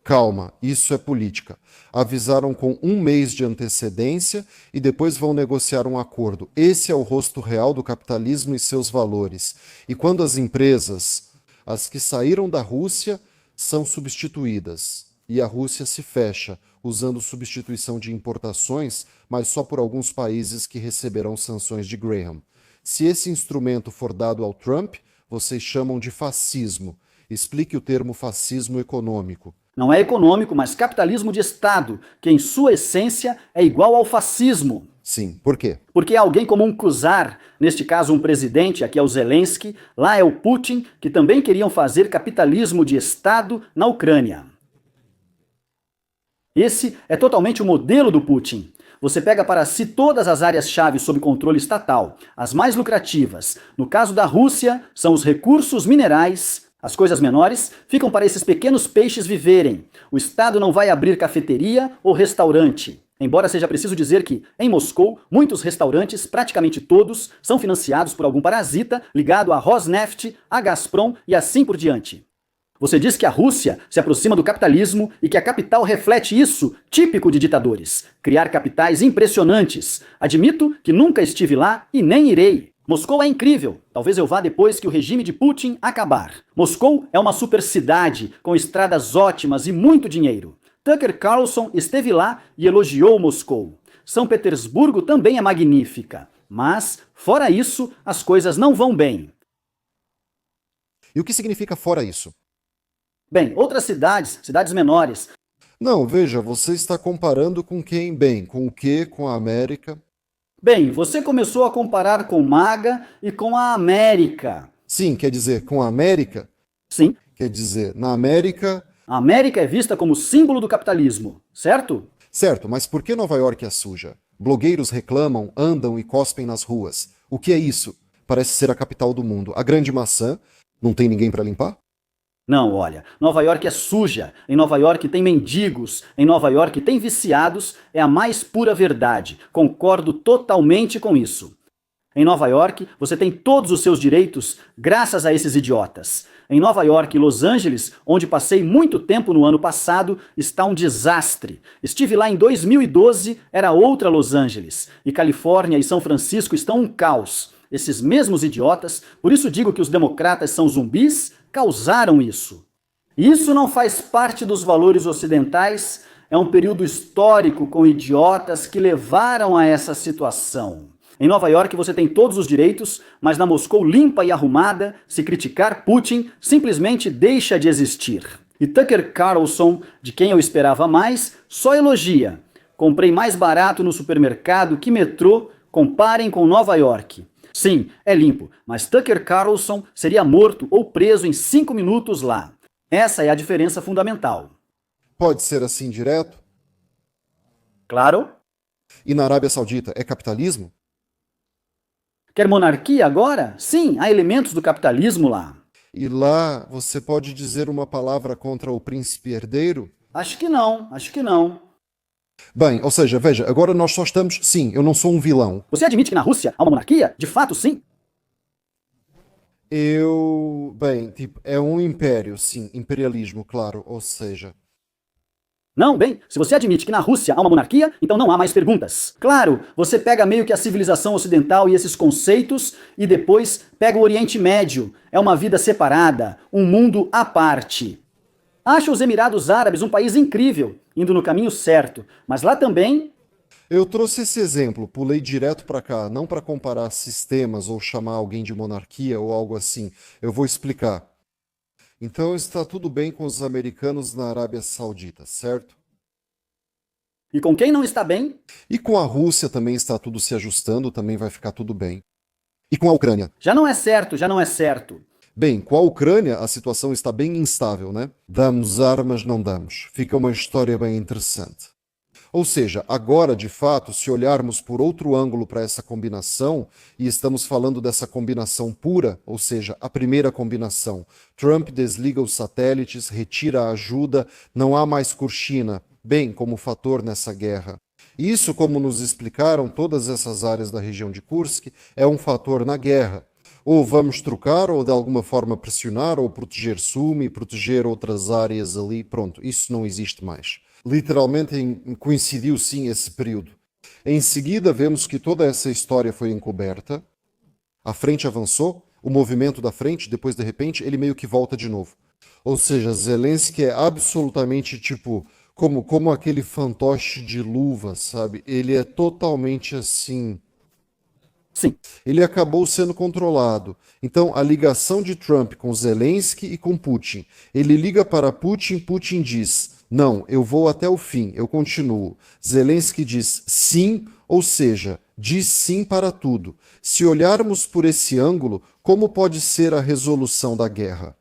Calma, isso é política. Avisaram com 1 mês de antecedência e depois vão negociar um acordo. Esse é o rosto real do capitalismo e seus valores. E quando as empresas, as que saíram da Rússia, são substituídas e a Rússia se fecha, usando substituição de importações, mas só por alguns países que receberão sanções de Graham. Se esse instrumento for dado ao Trump, vocês chamam de fascismo. Explique o termo fascismo econômico. Não é econômico, mas capitalismo de Estado, que em sua essência é igual ao fascismo. Sim, por quê? Porque é alguém como um czar, neste caso um presidente, aqui é o Zelensky, lá é o Putin, que também queriam fazer capitalismo de Estado na Ucrânia. Esse é totalmente o modelo do Putin. Você pega para si todas as áreas-chave sob controle estatal, as mais lucrativas. No caso da Rússia, são os recursos minerais. As coisas menores ficam para esses pequenos peixes viverem. O Estado não vai abrir cafeteria ou restaurante. Embora seja preciso dizer que, em Moscou, muitos restaurantes, praticamente todos, são financiados por algum parasita ligado à Rosneft, à Gazprom e assim por diante. Você diz que a Rússia se aproxima do capitalismo e que a capital reflete isso, típico de ditadores. Criar capitais impressionantes. Admito que nunca estive lá e nem irei. Moscou é incrível. Talvez eu vá depois que o regime de Putin acabar. Moscou é uma supercidade, com estradas ótimas e muito dinheiro. Tucker Carlson esteve lá e elogiou Moscou. São Petersburgo também é magnífica. Mas, fora isso, as coisas não vão bem. E o que significa fora isso? Bem, outras cidades menores. Não, veja, você está comparando com quem bem? Com o quê? Com a América? Bem, você começou a comparar com MAGA e com a América. Sim, quer dizer, com a América? Sim. Quer dizer, na América... A América é vista como símbolo do capitalismo, certo? Certo, mas por que Nova York é suja? Blogueiros reclamam, andam e cospem nas ruas. O que é isso? Parece ser a capital do mundo. A grande maçã, não tem ninguém para limpar? Não, olha, Nova York é suja, em Nova York tem mendigos, em Nova York tem viciados, é a mais pura verdade. Concordo totalmente com isso. Em Nova York, você tem todos os seus direitos graças a esses idiotas. Em Nova York e Los Angeles, onde passei muito tempo no ano passado, está um desastre. Estive lá em 2012, era outra Los Angeles. E Califórnia e São Francisco estão um caos. Esses mesmos idiotas, por isso digo que os democratas são zumbis, causaram isso. Isso não faz parte dos valores ocidentais, é um período histórico com idiotas que levaram a essa situação. Em Nova York você tem todos os direitos, mas na Moscou limpa e arrumada, se criticar Putin, simplesmente deixa de existir. E Tucker Carlson, de quem eu esperava mais, só elogia. Comprei mais barato no supermercado que metrô, comparem com Nova York. Sim, é limpo, mas Tucker Carlson seria morto ou preso em 5 minutos lá. Essa é a diferença fundamental. Pode ser assim direto? Claro? E na Arábia Saudita é capitalismo? Quer monarquia agora? Sim, há elementos do capitalismo lá. E lá você pode dizer uma palavra contra o príncipe herdeiro? Acho que não, acho que não. Bem, ou seja, veja, agora nós só estamos... Sim, eu não sou um vilão. Você admite que na Rússia há uma monarquia? De fato, sim. Bem, tipo, é um império, sim, imperialismo, claro, ou seja... Não, bem, se você admite que na Rússia há uma monarquia, então não há mais perguntas. Claro, você pega meio que a civilização ocidental e esses conceitos e depois pega o Oriente Médio. É uma vida separada, um mundo à parte. Acho os Emirados Árabes um país incrível, indo no caminho certo, mas lá também... Eu trouxe esse exemplo, pulei direto para cá, não para comparar sistemas ou chamar alguém de monarquia ou algo assim. Eu vou explicar. Então está tudo bem com os americanos na Arábia Saudita, certo? E com quem não está bem? E com a Rússia também está tudo se ajustando, também vai ficar tudo bem. E com a Ucrânia? Já não é certo, já não é certo. Bem, com a Ucrânia a situação está bem instável, né? Damos armas, não damos. Fica uma história bem interessante. Ou seja, agora, de fato, se olharmos por outro ângulo para essa combinação, e estamos falando dessa combinação pura, ou seja, a primeira combinação, Trump desliga os satélites, retira a ajuda, não há mais Kurchina, bem, como fator nessa guerra. Isso, como nos explicaram todas essas áreas da região de Kursk, é um fator na guerra. Ou vamos trocar, ou de alguma forma pressionar, ou proteger Sumi, proteger outras áreas ali, pronto, isso não existe mais. Literalmente coincidiu sim esse período. Em seguida vemos que toda essa história foi encoberta, a frente avançou, o movimento da frente, depois de repente ele meio que volta de novo. Ou seja, Zelensky é absolutamente tipo, como aquele fantoche de luva, sabe? Ele é totalmente assim... Sim. Ele acabou sendo controlado. Então, a ligação de Trump com Zelensky e com Putin. Ele liga para Putin, Putin diz... Não, eu vou até o fim, eu continuo. Zelensky diz sim, ou seja, diz sim para tudo. Se olharmos por esse ângulo, como pode ser a resolução da guerra?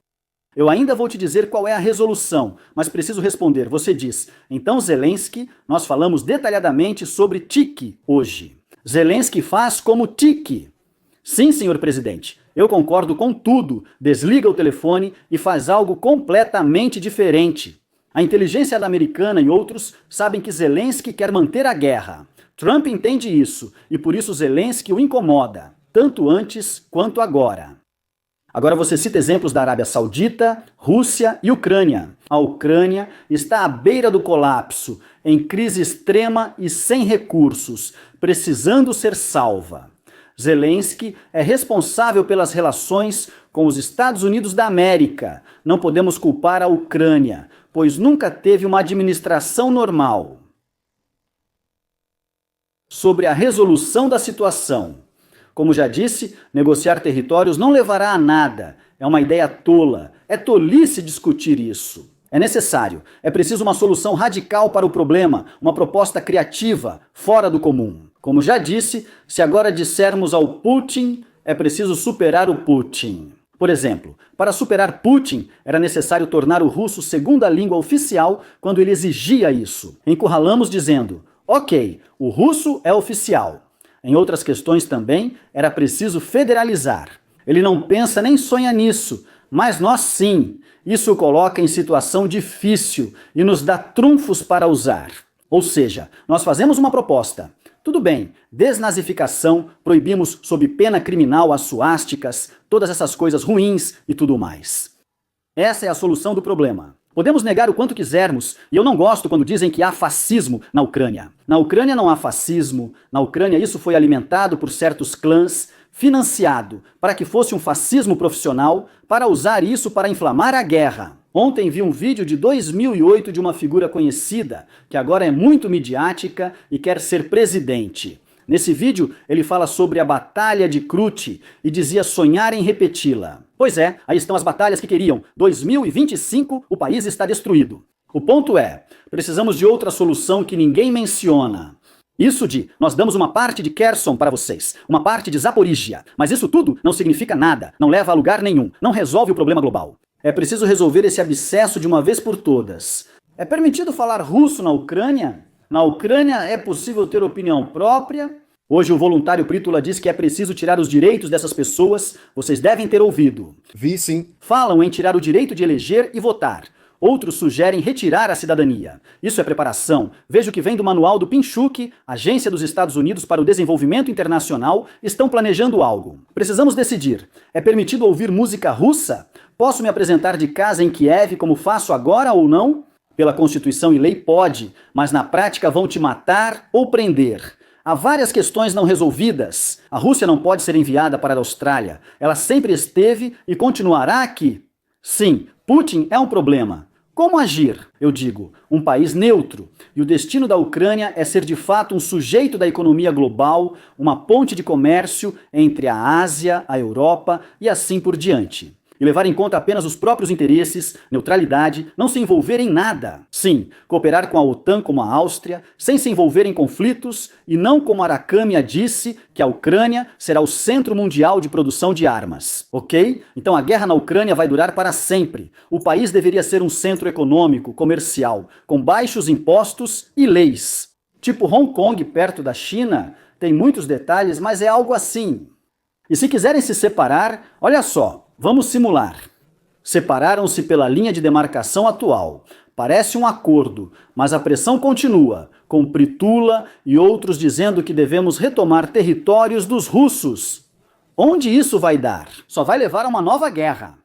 Eu ainda vou te dizer qual é a resolução, mas preciso responder. Você diz, então Zelensky, nós falamos detalhadamente sobre TIC hoje. Zelensky faz como TIC. Sim, senhor presidente, eu concordo com tudo. Desliga o telefone e faz algo completamente diferente. A inteligência americana e outros sabem que Zelensky quer manter a guerra. Trump entende isso, e por isso Zelensky o incomoda, tanto antes quanto agora. Agora você cita exemplos da Arábia Saudita, Rússia e Ucrânia. A Ucrânia está à beira do colapso, em crise extrema e sem recursos, precisando ser salva. Zelensky é responsável pelas relações com os Estados Unidos da América. Não podemos culpar a Ucrânia, pois nunca teve uma administração normal. Sobre a resolução da situação. Como já disse, negociar territórios não levará a nada. É uma ideia tola. É tolice discutir isso. É necessário. É preciso uma solução radical para o problema, uma proposta criativa, fora do comum. Como já disse, se agora dissermos ao Putin, é preciso superar o Putin. Por exemplo, para superar Putin, era necessário tornar o russo segunda língua oficial quando ele exigia isso. Encurralamos dizendo, ok, o russo é oficial. Em outras questões também, era preciso federalizar. Ele não pensa nem sonha nisso, mas nós sim. Isso o coloca em situação difícil e nos dá trunfos para usar. Ou seja, nós fazemos uma proposta. Tudo bem, desnazificação, proibimos sob pena criminal as suásticas, todas essas coisas ruins e tudo mais. Essa é a solução do problema. Podemos negar o quanto quisermos, e eu não gosto quando dizem que há fascismo na Ucrânia. Na Ucrânia não há fascismo, na Ucrânia isso foi alimentado por certos clãs, financiado para que fosse um fascismo profissional, para usar isso para inflamar a guerra. Ontem vi um vídeo de 2008 de uma figura conhecida, que agora é muito midiática e quer ser presidente. Nesse vídeo, ele fala sobre a Batalha de Krut e dizia sonhar em repeti-la. Pois é, aí estão as batalhas que queriam. 2025, o país está destruído. O ponto é, precisamos de outra solução que ninguém menciona. Isso de, nós damos uma parte de Kherson para vocês, uma parte de Zaporígia, mas isso tudo não significa nada, não leva a lugar nenhum, não resolve o problema global. É preciso resolver esse abscesso de uma vez por todas. É permitido falar russo na Ucrânia? Na Ucrânia é possível ter opinião própria? Hoje o voluntário Prítula diz que é preciso tirar os direitos dessas pessoas, vocês devem ter ouvido. Vi sim. Falam em tirar o direito de eleger e votar. Outros sugerem retirar a cidadania. Isso é preparação. Veja o que vem do manual do Pinchuk, Agência dos Estados Unidos para o Desenvolvimento Internacional, estão planejando algo. Precisamos decidir. É permitido ouvir música russa? Posso me apresentar de casa em Kiev como faço agora ou não? Pela Constituição e lei pode, mas na prática vão te matar ou prender. Há várias questões não resolvidas. A Rússia não pode ser enviada para a Austrália. Ela sempre esteve e continuará aqui. Sim, Putin é um problema. Como agir? Eu digo, um país neutro. E o destino da Ucrânia é ser de fato um sujeito da economia global, uma ponte de comércio entre a Ásia, a Europa e assim por diante. E levar em conta apenas os próprios interesses, neutralidade, não se envolver em nada. Sim, cooperar com a OTAN como a Áustria, sem se envolver em conflitos, e não como Arakâmia disse, que a Ucrânia será o centro mundial de produção de armas. Ok? Então a guerra na Ucrânia vai durar para sempre. O país deveria ser um centro econômico, comercial, com baixos impostos e leis. Tipo Hong Kong, perto da China, tem muitos detalhes, mas é algo assim. E se quiserem se separar, olha só. Vamos simular. Separaram-se pela linha de demarcação atual. Parece um acordo, mas a pressão continua, com Prítula e outros dizendo que devemos retomar territórios dos russos. Onde isso vai dar? Só vai levar a uma nova guerra.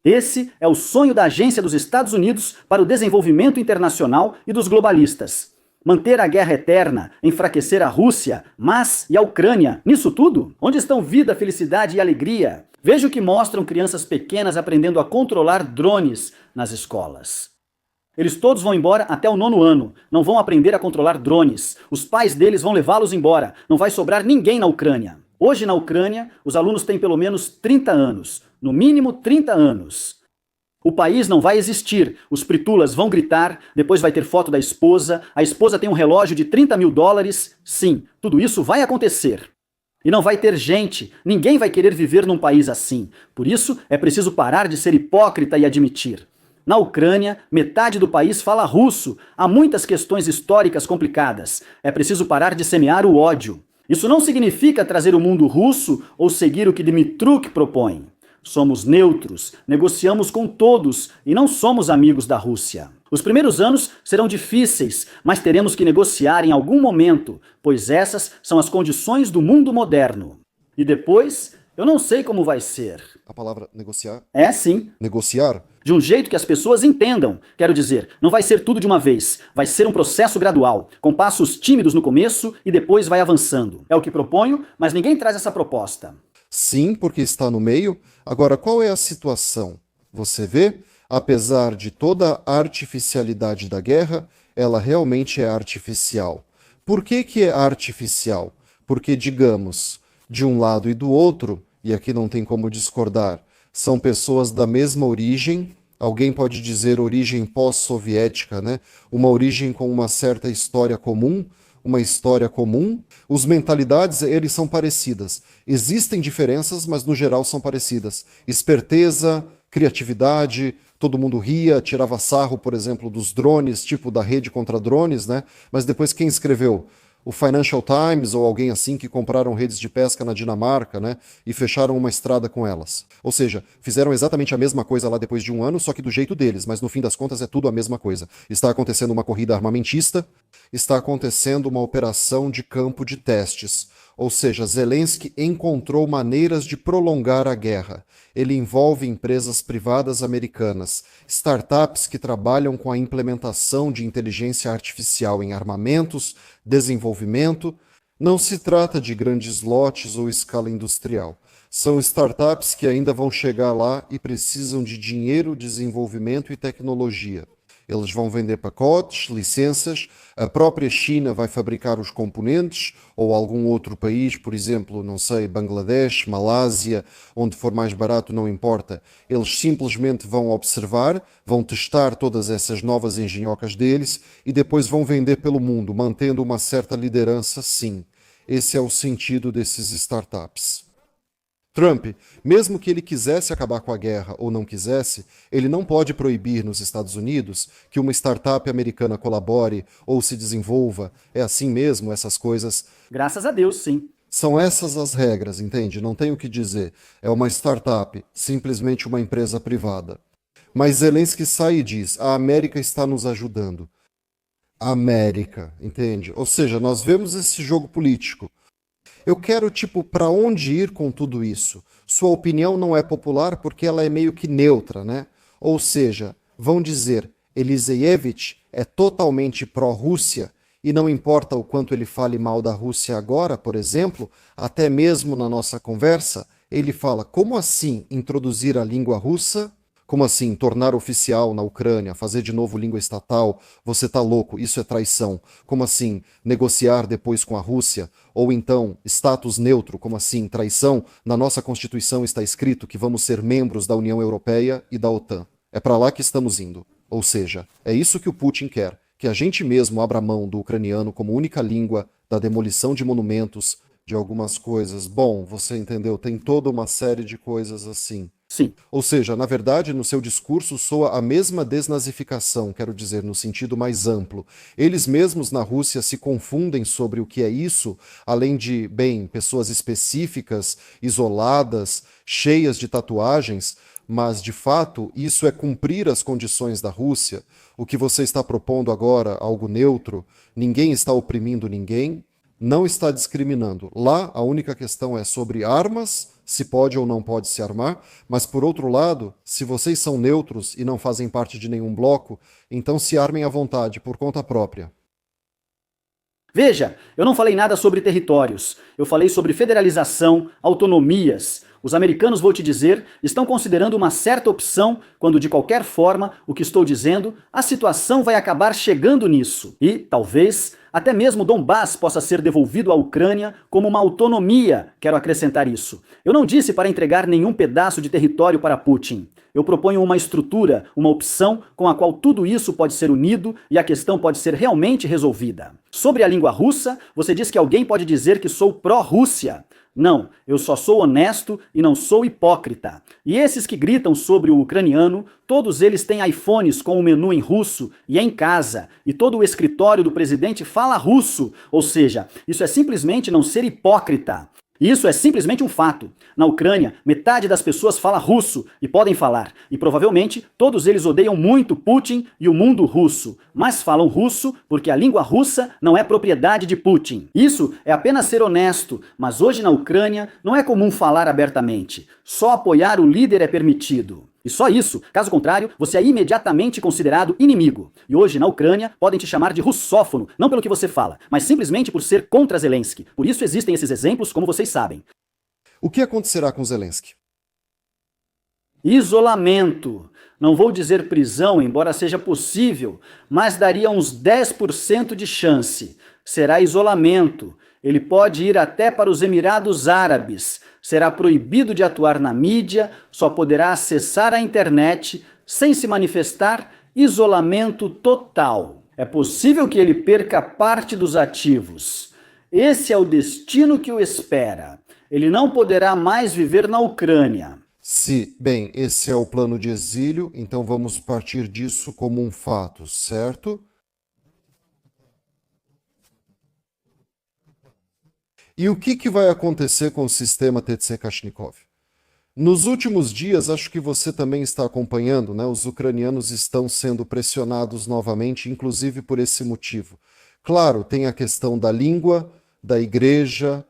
Esse é o sonho da Agência dos Estados Unidos para o Desenvolvimento Internacional e dos globalistas. Manter a guerra eterna, enfraquecer a Rússia, mas e a Ucrânia? Nisso tudo? Onde estão vida, felicidade e alegria? Veja o que mostram crianças pequenas aprendendo a controlar drones nas escolas. Eles todos vão embora até o 9º ano. Não vão aprender a controlar drones. Os pais deles vão levá-los embora. Não vai sobrar ninguém na Ucrânia. Hoje na Ucrânia, os alunos têm pelo menos 30 anos. No mínimo 30 anos. O país não vai existir. Os Pritulas vão gritar, depois vai ter foto da esposa. A esposa tem um relógio de $30 mil. Sim, tudo isso vai acontecer. E não vai ter gente, ninguém vai querer viver num país assim. Por isso, é preciso parar de ser hipócrita e admitir. Na Ucrânia, metade do país fala russo. Há muitas questões históricas complicadas. É preciso parar de semear o ódio. Isso não significa trazer o mundo russo ou seguir o que Dmytruk propõe. Somos neutros, negociamos com todos e não somos amigos da Rússia. Os primeiros anos serão difíceis, mas teremos que negociar em algum momento, pois essas são as condições do mundo moderno. E depois, eu não sei como vai ser. A palavra negociar? É sim. Negociar? De um jeito que as pessoas entendam. Quero dizer, não vai ser tudo de uma vez. Vai ser um processo gradual, com passos tímidos no começo e depois vai avançando. É o que proponho, mas ninguém traz essa proposta. Sim, porque está no meio. Agora, qual é a situação? Você vê? Apesar de toda a artificialidade da guerra, ela realmente é artificial. Por que é artificial? Porque, digamos, de um lado e do outro, e aqui não tem como discordar, são pessoas da mesma origem, alguém pode dizer origem pós-soviética, né? Uma origem com uma certa história comum, uma história comum. As mentalidades, eles são parecidas. Existem diferenças, mas no geral são parecidas. Esperteza, criatividade, todo mundo ria, tirava sarro, por exemplo, dos drones, tipo da rede contra drones, né? Mas depois quem escreveu? O Financial Times ou alguém assim que compraram redes de pesca na Dinamarca, né, e fecharam uma estrada com elas. Ou seja, fizeram exatamente a mesma coisa lá depois de um ano, só que do jeito deles, mas no fim das contas é tudo a mesma coisa. Está acontecendo uma corrida armamentista, está acontecendo uma operação de campo de testes. Ou seja, Zelensky encontrou maneiras de prolongar a guerra. Ele envolve empresas privadas americanas, startups que trabalham com a implementação de inteligência artificial em armamentos, desenvolvimento. Não se trata de grandes lotes ou escala industrial. São startups que ainda vão chegar lá e precisam de dinheiro, desenvolvimento e tecnologia. Eles vão vender pacotes, licenças, a própria China vai fabricar os componentes, ou algum outro país, por exemplo, não sei, Bangladesh, Malásia, onde for mais barato, não importa. Eles simplesmente vão observar, vão testar todas essas novas engenhocas deles e depois vão vender pelo mundo, mantendo uma certa liderança, sim. Esse é o sentido desses startups. Trump, mesmo que ele quisesse acabar com a guerra ou não quisesse, ele não pode proibir nos Estados Unidos que uma startup americana colabore ou se desenvolva. É assim mesmo, essas coisas. Graças a Deus, sim. São essas as regras, entende? Não tem o que dizer. É uma startup, simplesmente uma empresa privada. Mas Zelensky sai e diz: a América está nos ajudando. A América, entende? Ou seja, nós vemos esse jogo político. Eu quero, para onde ir com tudo isso? Sua opinião não é popular porque ela é meio que neutra, né? Ou seja, vão dizer, Eliseevich é totalmente pró-Rússia e não importa o quanto ele fale mal da Rússia agora, por exemplo, até mesmo na nossa conversa, ele fala, como assim introduzir a língua russa? Como assim, tornar oficial na Ucrânia, fazer de novo língua estatal? Você tá louco, isso é traição. Como assim, negociar depois com a Rússia? Ou então, status neutro, como assim, traição? Na nossa Constituição está escrito que vamos ser membros da União Europeia e da OTAN. É para lá que estamos indo. Ou seja, é isso que o Putin quer, que a gente mesmo abra mão do ucraniano como única língua, da demolição de monumentos, de algumas coisas. Bom, você entendeu, tem toda uma série de coisas assim. Sim. Ou seja, na verdade, no seu discurso soa a mesma desnazificação, quero dizer, no sentido mais amplo. Eles mesmos na Rússia se confundem sobre o que é isso, além de, bem, pessoas específicas, isoladas, cheias de tatuagens, mas, de fato, isso é cumprir as condições da Rússia. O que você está propondo agora, algo neutro, ninguém está oprimindo ninguém, não está discriminando. Lá, a única questão é sobre armas, se pode ou não pode se armar, mas por outro lado, se vocês são neutros e não fazem parte de nenhum bloco, então se armem à vontade, por conta própria. Veja, eu não falei nada sobre territórios, eu falei sobre federalização, autonomias. Os americanos, vou te dizer, estão considerando uma certa opção quando, de qualquer forma, o que estou dizendo, a situação vai acabar chegando nisso. E, talvez, até mesmo Donbass possa ser devolvido à Ucrânia como uma autonomia, quero acrescentar isso. Eu não disse para entregar nenhum pedaço de território para Putin. Eu proponho uma estrutura, uma opção com a qual tudo isso pode ser unido e a questão pode ser realmente resolvida. Sobre a língua russa, você diz que alguém pode dizer que sou pró-Rússia. Não, eu só sou honesto e não sou hipócrita. E esses que gritam sobre o ucraniano, todos eles têm iPhones com o menu em russo e em casa, e todo o escritório do presidente fala russo, ou seja, isso é simplesmente não ser hipócrita. Isso é simplesmente um fato. Na Ucrânia, metade das pessoas fala russo e podem falar, e provavelmente todos eles odeiam muito Putin e o mundo russo, mas falam russo porque a língua russa não é propriedade de Putin. Isso é apenas ser honesto, mas hoje na Ucrânia não é comum falar abertamente. Só apoiar o líder é permitido. E só isso, caso contrário, você é imediatamente considerado inimigo. E hoje, na Ucrânia, podem te chamar de russófono, não pelo que você fala, mas simplesmente por ser contra Zelensky. Por isso existem esses exemplos, como vocês sabem. O que acontecerá com Zelensky? Isolamento. Não vou dizer prisão, embora seja possível, mas daria uns 10% de chance. Será isolamento. Ele pode ir até para os Emirados Árabes. Será proibido de atuar na mídia, só poderá acessar a internet sem se manifestar, isolamento total. É possível que ele perca parte dos ativos. Esse é o destino que o espera. Ele não poderá mais viver na Ucrânia. Se, bem, esse é o plano de exílio, então vamos partir disso como um fato, certo? E o que vai acontecer com o sistema TC-Kashnikov? Nos últimos dias, acho que você também está acompanhando, né? Os ucranianos estão sendo pressionados novamente, inclusive por esse motivo. Claro, tem a questão da língua, da igreja,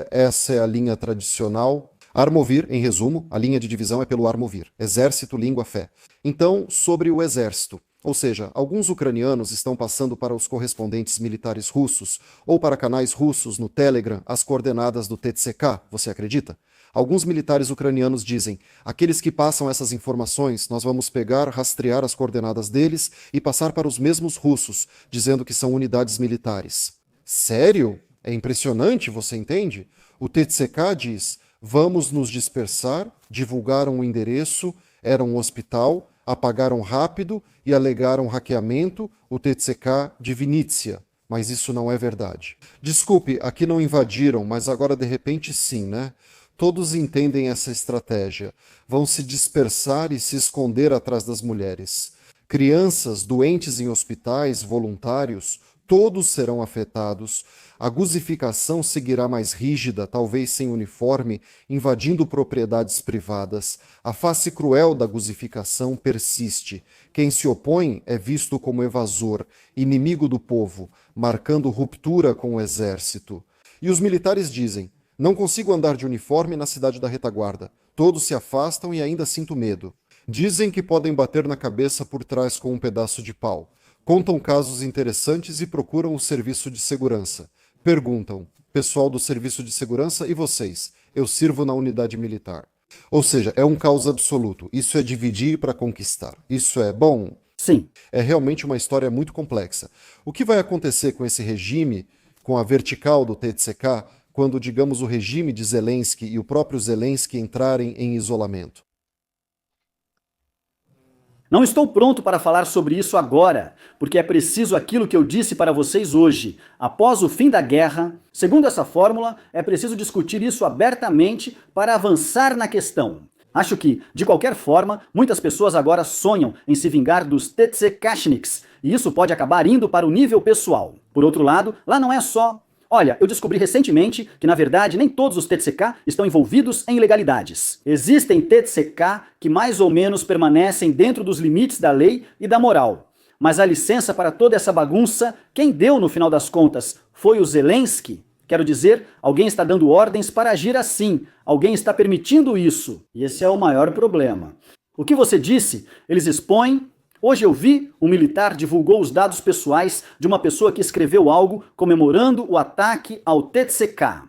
essa é a linha tradicional. Armovir, em resumo, a linha de divisão é pelo Armovir, exército, língua, fé. Então, sobre o exército. Ou seja, alguns ucranianos estão passando para os correspondentes militares russos ou para canais russos no Telegram as coordenadas do TCK, você acredita? Alguns militares ucranianos dizem: aqueles que passam essas informações, nós vamos pegar, rastrear as coordenadas deles e passar para os mesmos russos, dizendo que são unidades militares. Sério? É impressionante, você entende? O TCK diz: vamos nos dispersar, divulgaram o endereço, era um hospital, apagaram rápido e alegaram hackeamento, o TCK de Vinnytsia. Mas isso não é verdade. Desculpe, aqui não invadiram, mas agora de repente sim, né? Todos entendem essa estratégia. Vão se dispersar e se esconder atrás das mulheres. Crianças, doentes em hospitais, voluntários, todos serão afetados. A guzificação seguirá mais rígida, talvez sem uniforme, invadindo propriedades privadas. A face cruel da guzificação persiste. Quem se opõe é visto como evasor, inimigo do povo, marcando ruptura com o exército. E os militares dizem: não consigo andar de uniforme na cidade da retaguarda. Todos se afastam e ainda sinto medo. Dizem que podem bater na cabeça por trás com um pedaço de pau. Contam casos interessantes e procuram o serviço de segurança. Perguntam: pessoal do serviço de segurança e vocês? Eu sirvo na unidade militar. Ou seja, é um caos absoluto. Isso é dividir para conquistar. Isso é bom? Sim. É realmente uma história muito complexa. O que vai acontecer com esse regime, com a vertical do TCK, quando, digamos, o regime de Zelensky e o próprio Zelensky entrarem em isolamento? Não estou pronto para falar sobre isso agora, porque é preciso aquilo que eu disse para vocês hoje. Após o fim da guerra, segundo essa fórmula, é preciso discutir isso abertamente para avançar na questão. Acho que, de qualquer forma, muitas pessoas agora sonham em se vingar dos TC-Kashniks, e isso pode acabar indo para o nível pessoal. Por outro lado, lá não é só... Olha, eu descobri recentemente que, na verdade, nem todos os TCK estão envolvidos em ilegalidades. Existem TCK que mais ou menos permanecem dentro dos limites da lei e da moral. Mas a licença para toda essa bagunça, quem deu no final das contas foi o Zelensky? Quero dizer, alguém está dando ordens para agir assim, alguém está permitindo isso. E esse é o maior problema. O que você disse, eles expõem... Hoje eu vi, um militar divulgou os dados pessoais de uma pessoa que escreveu algo comemorando o ataque ao TCK.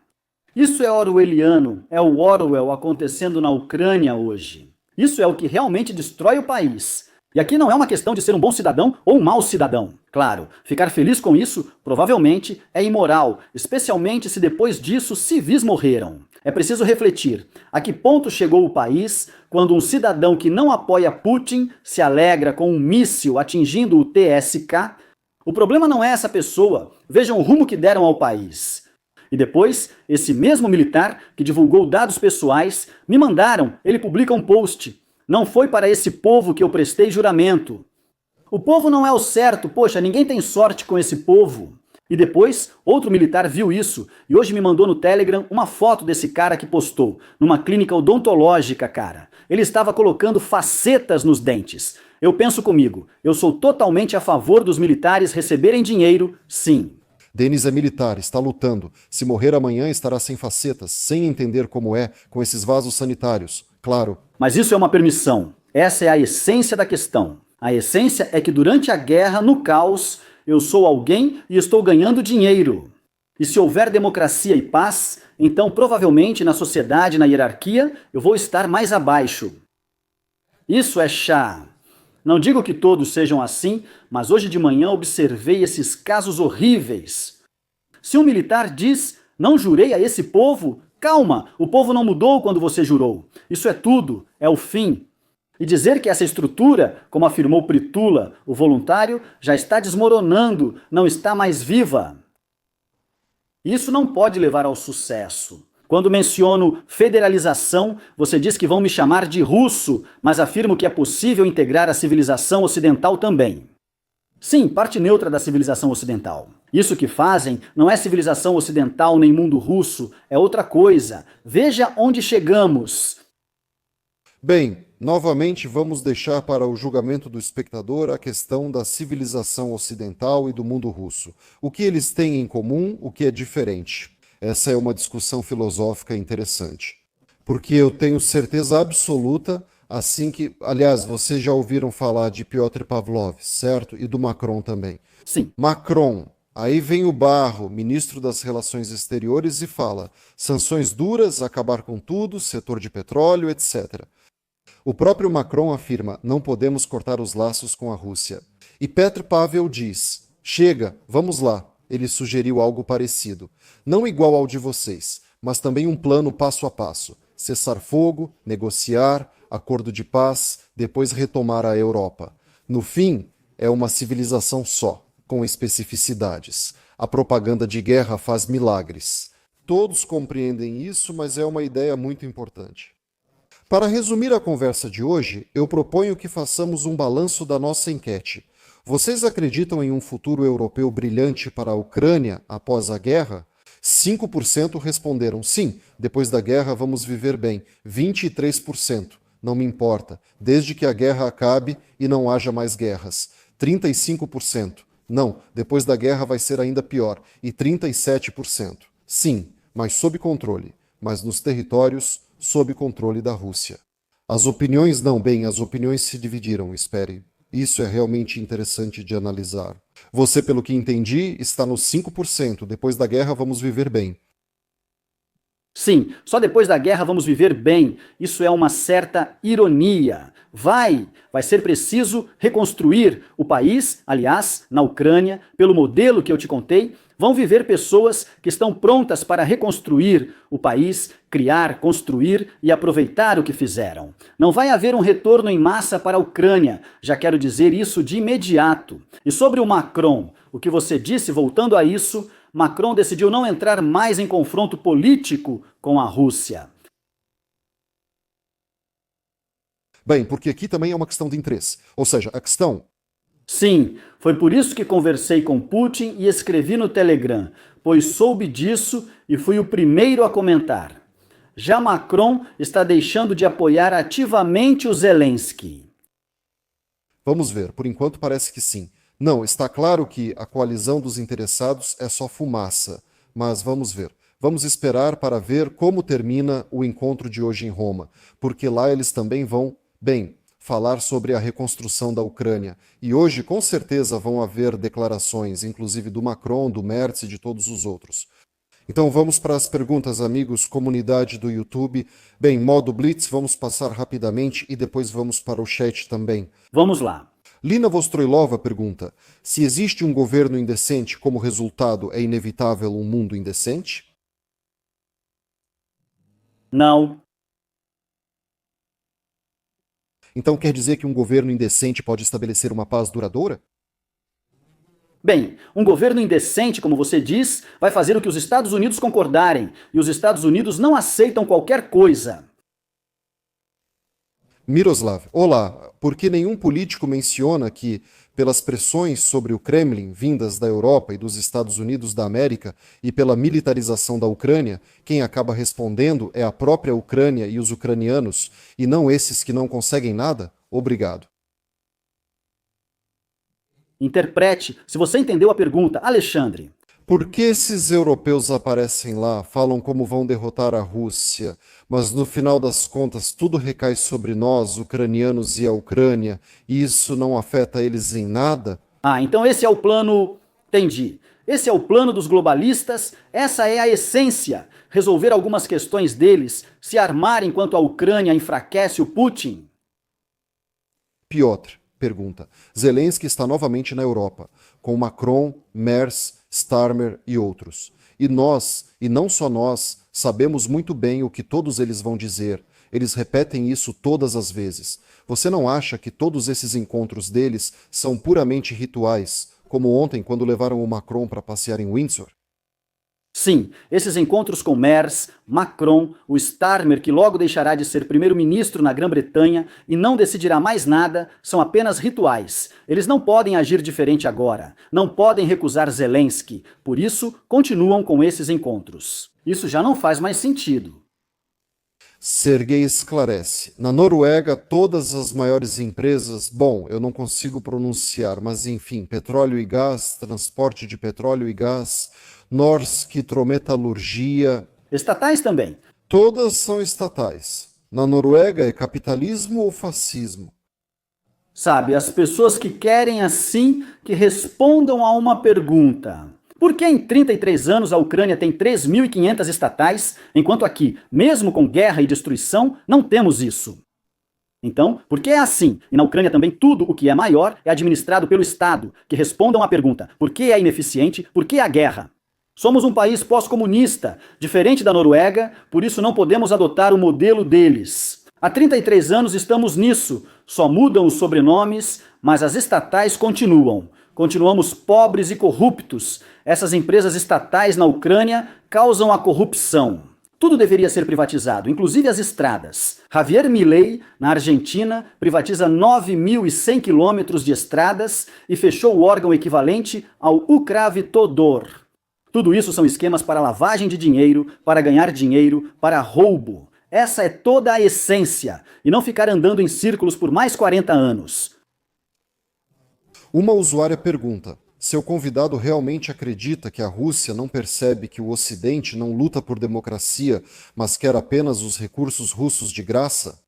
Isso é orwelliano, é o Orwell acontecendo na Ucrânia hoje. Isso é o que realmente destrói o país. E aqui não é uma questão de ser um bom cidadão ou um mau cidadão. Claro, ficar feliz com isso provavelmente é imoral, especialmente se depois disso civis morreram. É preciso refletir a que ponto chegou o país quando um cidadão que não apoia Putin se alegra com um míssil atingindo o TSK. O problema não é essa pessoa, vejam o rumo que deram ao país. E depois, esse mesmo militar que divulgou dados pessoais, me mandaram, ele publica um post. Não foi para esse povo que eu prestei juramento. O povo não é o certo, poxa, ninguém tem sorte com esse povo. E depois, outro militar viu isso e hoje me mandou no Telegram uma foto desse cara que postou, numa clínica odontológica, cara. Ele estava colocando facetas nos dentes. Eu penso comigo, eu sou totalmente a favor dos militares receberem dinheiro, sim. Denis é militar, está lutando. Se morrer amanhã, estará sem facetas, sem entender como é, com esses vasos sanitários. Claro. Mas isso é uma permissão. Essa é a essência da questão. A essência é que durante a guerra, no caos, eu sou alguém e estou ganhando dinheiro. E se houver democracia e paz, então provavelmente na sociedade, na hierarquia, eu vou estar mais abaixo. Isso é chá. Não digo que todos sejam assim, mas hoje de manhã observei esses casos horríveis. Se um militar diz, não jurei a esse povo, calma, o povo não mudou quando você jurou. Isso é tudo, é o fim. E dizer que essa estrutura, como afirmou Pritula, o voluntário, já está desmoronando, não está mais viva. Isso não pode levar ao sucesso. Quando menciono federalização, você diz que vão me chamar de russo, mas afirmo que é possível integrar a civilização ocidental também. Sim, parte neutra da civilização ocidental. Isso que fazem não é civilização ocidental nem mundo russo, é outra coisa. Veja onde chegamos. Bem, novamente vamos deixar para o julgamento do espectador a questão da civilização ocidental e do mundo russo. O que eles têm em comum, o que é diferente? Essa é uma discussão filosófica interessante. Porque eu tenho certeza absoluta, assim que... Aliás, vocês já ouviram falar de Piotr Pavlov, certo? E do Macron também. Sim. Macron, aí vem o Barro, ministro das Relações Exteriores, e fala: sanções duras, acabar com tudo, setor de petróleo, etc. O próprio Macron afirma: não podemos cortar os laços com a Rússia. E Petr Pavel diz: chega, vamos lá. Ele sugeriu algo parecido. Não igual ao de vocês, mas também um plano passo a passo. Cessar fogo, negociar, acordo de paz, depois retomar a Europa. No fim, é uma civilização só, com especificidades. A propaganda de guerra faz milagres. Todos compreendem isso, mas é uma ideia muito importante. Para resumir a conversa de hoje, eu proponho que façamos um balanço da nossa enquete. Vocês acreditam em um futuro europeu brilhante para a Ucrânia após a guerra? 5% responderam sim, depois da guerra vamos viver bem. 23%, não me importa, desde que a guerra acabe e não haja mais guerras. 35%, não, depois da guerra vai ser ainda pior. E 37%, sim, mas sob controle, mas nos territórios sob controle da Rússia. As opiniões as opiniões se dividiram, espere. Isso é realmente interessante de analisar. Você, pelo que entendi, está nos 5%. Depois da guerra, vamos viver bem. Sim, só depois da guerra vamos viver bem. Isso é uma certa ironia. Vai ser preciso reconstruir o país, aliás, na Ucrânia, pelo modelo que eu te contei, vão viver pessoas que estão prontas para reconstruir o país, criar, construir e aproveitar o que fizeram. Não vai haver um retorno em massa para a Ucrânia, já quero dizer isso de imediato. E sobre o Macron, o que você disse, voltando a isso, Macron decidiu não entrar mais em confronto político com a Rússia. Bem, porque aqui também é uma questão de interesse. Ou seja, a questão... Sim, foi por isso que conversei com Putin e escrevi no Telegram, pois soube disso e fui o primeiro a comentar. Já Macron está deixando de apoiar ativamente o Zelensky. Vamos ver, por enquanto parece que sim. Não, está claro que a coalizão dos interessados é só fumaça, mas vamos ver. Vamos esperar para ver como termina o encontro de hoje em Roma, porque lá eles também vão, falar sobre a reconstrução da Ucrânia. E hoje, com certeza, vão haver declarações, inclusive do Macron, do Merz e de todos os outros. Então vamos para as perguntas, amigos, comunidade do YouTube. Bem, modo Blitz, vamos passar rapidamente e depois vamos para o chat também. Vamos lá. Lina Vostroilova pergunta: se existe um governo indecente, como resultado é inevitável um mundo indecente? Não. Então quer dizer que um governo indecente pode estabelecer uma paz duradoura? Bem, um governo indecente, como você diz, vai fazer o que os Estados Unidos concordarem, e os Estados Unidos não aceitam qualquer coisa. Miroslav, olá, porque nenhum político menciona que, pelas pressões sobre o Kremlin vindas da Europa e dos Estados Unidos da América e pela militarização da Ucrânia, quem acaba respondendo é a própria Ucrânia e os ucranianos, e não esses que não conseguem nada? Obrigado. Interprete, se você entendeu a pergunta, Alexandre. Por que esses europeus aparecem lá, falam como vão derrotar a Rússia, mas no final das contas tudo recai sobre nós, ucranianos e a Ucrânia, e isso não afeta eles em nada? Então esse é o plano... Entendi. Esse é o plano dos globalistas, essa é a essência. Resolver algumas questões deles, se armar enquanto a Ucrânia enfraquece o Putin. Piotr pergunta: Zelensky está novamente na Europa, com Macron, Merz, Starmer e outros. E nós, e não só nós, sabemos muito bem o que todos eles vão dizer. Eles repetem isso todas as vezes. Você não acha que todos esses encontros deles são puramente rituais, como ontem quando levaram o Macron para passear em Windsor? Sim, esses encontros com Merz, Macron, o Starmer, que logo deixará de ser primeiro-ministro na Grã-Bretanha e não decidirá mais nada, são apenas rituais. Eles não podem agir diferente agora, não podem recusar Zelensky, por isso continuam com esses encontros. Isso já não faz mais sentido. Sergei esclarece. Na Noruega, todas as maiores empresas, bom, eu não consigo pronunciar, mas enfim, petróleo e gás, transporte de petróleo e gás, Norsk Hidrometalurgia, Estatais também. todas são estatais. Na Noruega é capitalismo ou fascismo? Sabe, as pessoas que querem assim que respondam a uma pergunta. Por que em 33 anos a Ucrânia tem 3.500 estatais, enquanto aqui, mesmo com guerra e destruição, não temos isso? Então, por que é assim? E na Ucrânia também tudo o que é maior é administrado pelo Estado, que respondam à pergunta: por que é ineficiente? Por que a guerra? Somos um país pós-comunista, diferente da Noruega, por isso não podemos adotar o modelo deles. Há 33 anos estamos nisso, só mudam os sobrenomes, mas as estatais continuam. Continuamos pobres e corruptos. Essas empresas estatais na Ucrânia causam a corrupção. Tudo deveria ser privatizado, inclusive as estradas. Javier Milei, na Argentina, privatiza 9.100 quilômetros de estradas e fechou o órgão equivalente ao Ukravitodor. Tudo isso são esquemas para lavagem de dinheiro, para ganhar dinheiro, para roubo. Essa é toda a essência, e não ficar andando em círculos por mais 40 anos. Uma usuária pergunta: seu convidado realmente acredita que a Rússia não percebe que o Ocidente não luta por democracia, mas quer apenas os recursos russos de graça?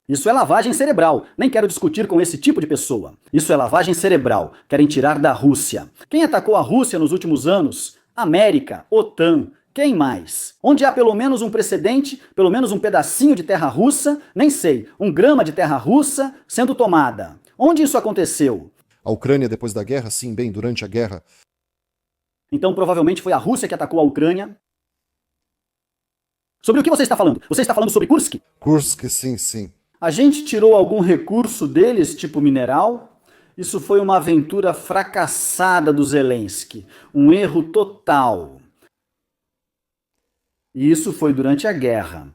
Isso é lavagem cerebral. Nem quero discutir com esse tipo de pessoa. Isso é lavagem cerebral. Querem tirar da Rússia. Quem atacou a Rússia nos últimos anos? América, OTAN. Quem mais? Onde há pelo menos um precedente, pelo menos um pedacinho de terra russa, nem sei, 1 grama de terra russa sendo tomada. Onde isso aconteceu? A Ucrânia depois da guerra? Sim, bem, durante a guerra. Então provavelmente foi a Rússia que atacou a Ucrânia. Sobre o que você está falando? Você está falando sobre Kursk? Kursk, sim, sim. A gente tirou algum recurso deles, tipo mineral? Isso foi uma aventura fracassada do Zelensky. Um erro total. E isso foi durante a guerra.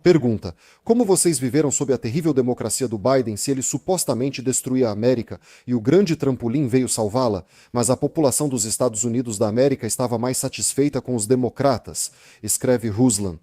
Pergunta: como vocês viveram sob a terrível democracia do Biden se ele supostamente destruía a América e o grande trampolim veio salvá-la, mas a população dos Estados Unidos da América estava mais satisfeita com os democratas? Escreve Ruslan.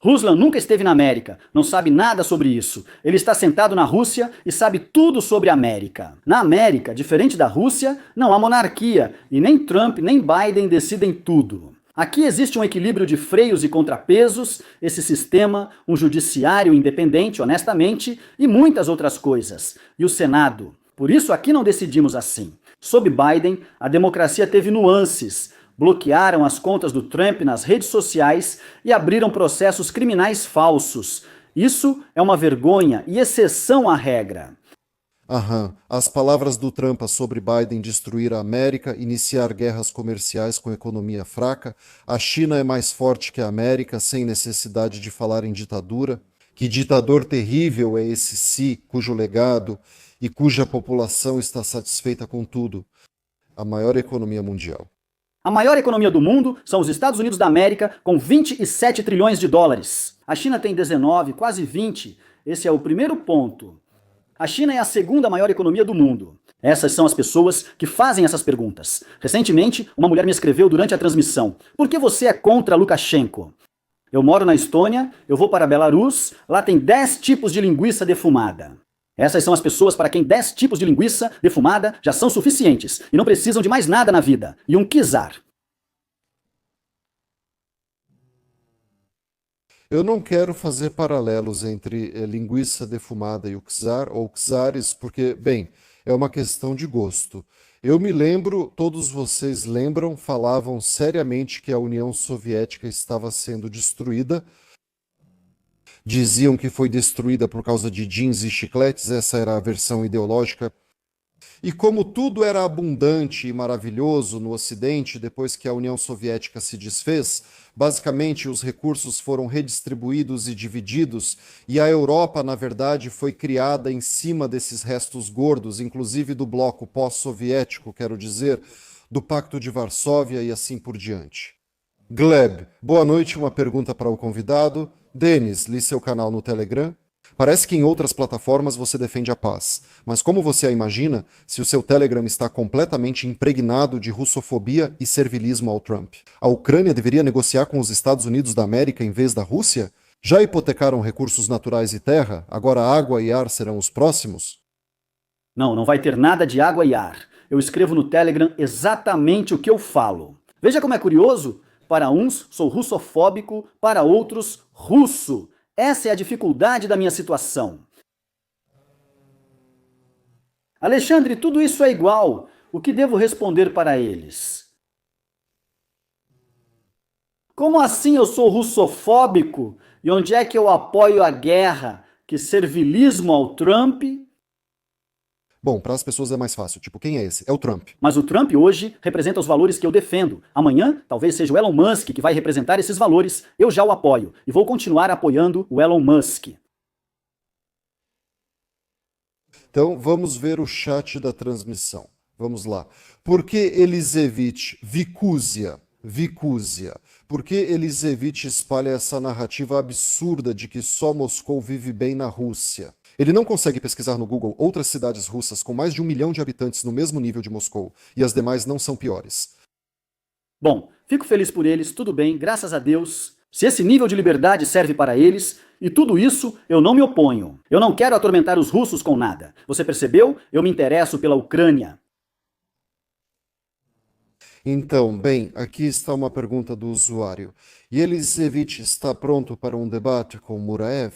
Ruslan nunca esteve na América, não sabe nada sobre isso. Ele está sentado na Rússia e sabe tudo sobre a América. Na América, diferente da Rússia, não há monarquia e nem Trump nem Biden decidem tudo. Aqui existe um equilíbrio de freios e contrapesos, esse sistema, um judiciário independente, honestamente, e muitas outras coisas. E o Senado. Por isso aqui não decidimos assim. Sob Biden, a democracia teve nuances. Bloquearam as contas do Trump nas redes sociais e abriram processos criminais falsos. Isso é uma vergonha e exceção à regra. Aham. As palavras do Trump sobre Biden destruir a América, iniciar guerras comerciais com economia fraca, a China é mais forte que a América, sem necessidade de falar em ditadura. Que ditador terrível é esse Xi, cujo legado e cuja população está satisfeita com tudo. A maior economia mundial. A maior economia do mundo são os Estados Unidos da América, com 27 trilhões de dólares. A China tem 19, quase 20. Esse é o primeiro ponto. A China é a segunda maior economia do mundo. Essas são as pessoas que fazem essas perguntas. Recentemente, uma mulher me escreveu durante a transmissão: por que você é contra Lukashenko? Eu moro na Estônia, eu vou para Belarus, lá tem 10 tipos de linguiça defumada. Essas são as pessoas para quem 10 tipos de linguiça defumada já são suficientes e não precisam de mais nada na vida. E um kizar. Eu não quero fazer paralelos entre linguiça defumada e o czar, ou czares, porque, bem, é uma questão de gosto. Eu me lembro, todos vocês lembram, falavam seriamente que a União Soviética estava sendo destruída. Diziam que foi destruída por causa de jeans e chicletes, essa era a versão ideológica. E como tudo era abundante e maravilhoso no Ocidente, depois que a União Soviética se desfez, basicamente os recursos foram redistribuídos e divididos, e a Europa, na verdade, foi criada em cima desses restos gordos, inclusive do bloco pós-soviético, quero dizer, do Pacto de Varsóvia e assim por diante. Gleb, boa noite, uma pergunta para o convidado. Denis, li seu canal no Telegram. Parece que em outras plataformas você defende a paz, mas como você a imagina se o seu Telegram está completamente impregnado de russofobia e servilismo ao Trump? A Ucrânia deveria negociar com os Estados Unidos da América em vez da Rússia? Já hipotecaram recursos naturais e terra? Agora água e ar serão os próximos? Não, não vai ter nada de água e ar. Eu escrevo no Telegram exatamente o que eu falo. Veja como é curioso? Para uns, sou russofóbico, para outros, russo. Essa é a dificuldade da minha situação. Alexandre, tudo isso é igual. O que devo responder para eles? Como assim eu sou russofóbico? E onde é que eu apoio a guerra? Que servilismo ao Trump? Bom, para as pessoas é mais fácil. Tipo, quem é esse? É o Trump. Mas o Trump hoje representa os valores que eu defendo. Amanhã, talvez seja o Elon Musk que vai representar esses valores. Eu já o apoio e vou continuar apoiando o Elon Musk. Então, vamos ver o chat da transmissão. Vamos lá. Por que Elisevich Vicúzia? Por que Elisevich espalha essa narrativa absurda de que só Moscou vive bem na Rússia? Ele não consegue pesquisar no Google outras cidades russas com mais de 1 milhão de habitantes no mesmo nível de Moscou, e as demais não são piores. Bom, fico feliz por eles, tudo bem, graças a Deus. Se esse nível de liberdade serve para eles, e tudo isso, eu não me oponho. Eu não quero atormentar os russos com nada. Você percebeu? Eu me interesso pela Ucrânia. Então, bem, aqui está uma pergunta do usuário. E Elisevich está pronto para um debate com Muraev?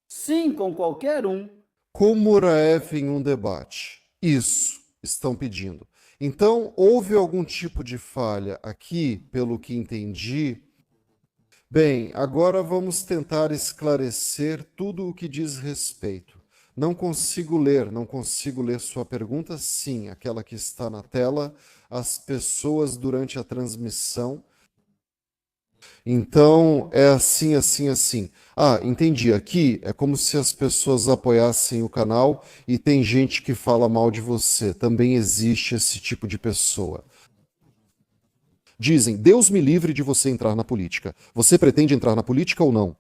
Sim, com qualquer um. Com Muraev em um debate. Isso estão pedindo. Então, houve algum tipo de falha aqui, pelo que entendi? Bem, agora vamos tentar esclarecer tudo o que diz respeito. Não consigo ler sua pergunta. Sim, aquela que está na tela. As pessoas durante a transmissão. Então, é assim, assim, assim. Ah, entendi. Aqui é como se as pessoas apoiassem o canal e tem gente que fala mal de você. Também existe esse tipo de pessoa. Dizem, Deus me livre de você entrar na política. Você pretende entrar na política ou não?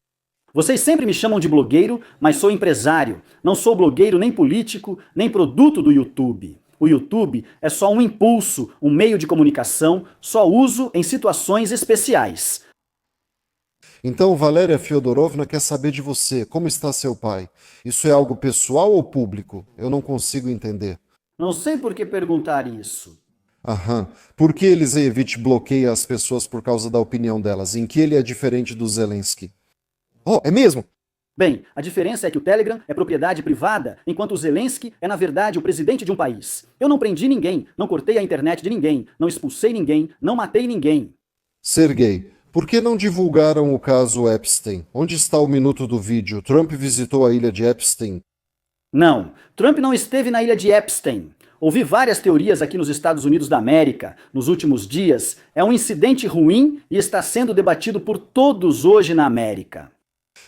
Vocês sempre me chamam de blogueiro, mas sou empresário. Não sou blogueiro nem político, nem produto do YouTube. O YouTube é só um impulso, um meio de comunicação, só uso em situações especiais. Então, Valéria Fyodorovna quer saber de você. Como está seu pai? Isso é algo pessoal ou público? Eu não consigo entender. Não sei por que perguntar isso. Aham. Por que Elisevich bloqueia as pessoas por causa da opinião delas? Em que ele é diferente do Zelensky? Oh, é mesmo? Bem, a diferença é que o Telegram é propriedade privada, enquanto o Zelensky é, na verdade, o presidente de um país. Eu não prendi ninguém, não cortei a internet de ninguém, não expulsei ninguém, não matei ninguém. Sergei, por que não divulgaram o caso Epstein? Onde está o minuto do vídeo? Trump visitou a ilha de Epstein? Não, Trump não esteve na ilha de Epstein. Ouvi várias teorias aqui nos Estados Unidos da América nos últimos dias. É um incidente ruim e está sendo debatido por todos hoje na América.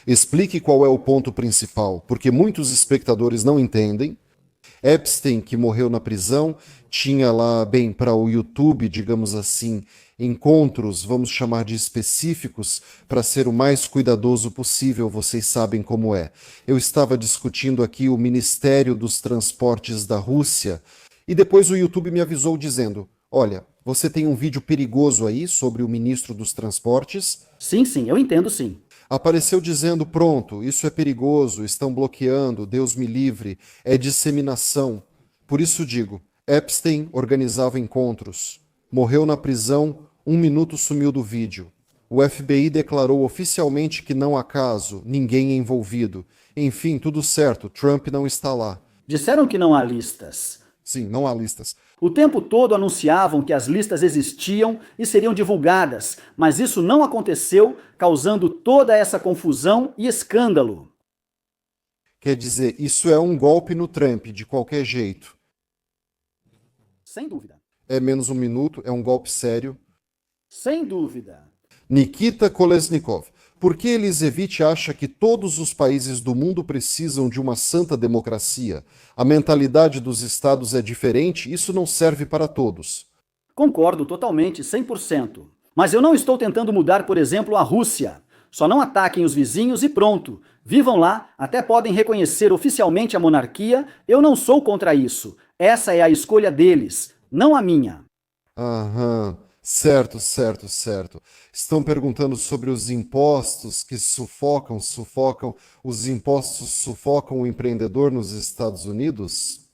Explique qual é o ponto principal, porque muitos espectadores não entendem. Epstein, que morreu na prisão, tinha lá, bem, para o YouTube, digamos assim, encontros, vamos chamar de específicos, para ser o mais cuidadoso possível, vocês sabem como é. Eu estava discutindo aqui o Ministério dos Transportes da Rússia, e depois o YouTube me avisou dizendo, olha, você tem um vídeo perigoso aí sobre o ministro dos Transportes? Sim, eu entendo sim. Apareceu dizendo, pronto, isso é perigoso, estão bloqueando, Deus me livre, é disseminação. Por isso digo, Epstein organizava encontros. Morreu na prisão, 1 minuto sumiu do vídeo. O FBI declarou oficialmente que não há caso, ninguém é envolvido. Enfim, tudo certo, Trump não está lá. Disseram que não há listas. Sim, não há listas. O tempo todo anunciavam que as listas existiam e seriam divulgadas, mas isso não aconteceu, causando toda essa confusão e escândalo. Quer dizer, isso é um golpe no Trump, de qualquer jeito. Sem dúvida. É menos um minuto, é um golpe sério. Sem dúvida. Nikita Kolesnikov. Por que Elisevich acha que todos os países do mundo precisam de uma santa democracia? A mentalidade dos estados é diferente, isso não serve para todos. Concordo totalmente, 100%. Mas eu não estou tentando mudar, por exemplo, a Rússia. Só não ataquem os vizinhos e pronto. Vivam lá, até podem reconhecer oficialmente a monarquia. Eu não sou contra isso. Essa é a escolha deles, não a minha. Aham, certo, certo, certo. Estão perguntando sobre os impostos que sufocam, os impostos sufocam o empreendedor nos Estados Unidos?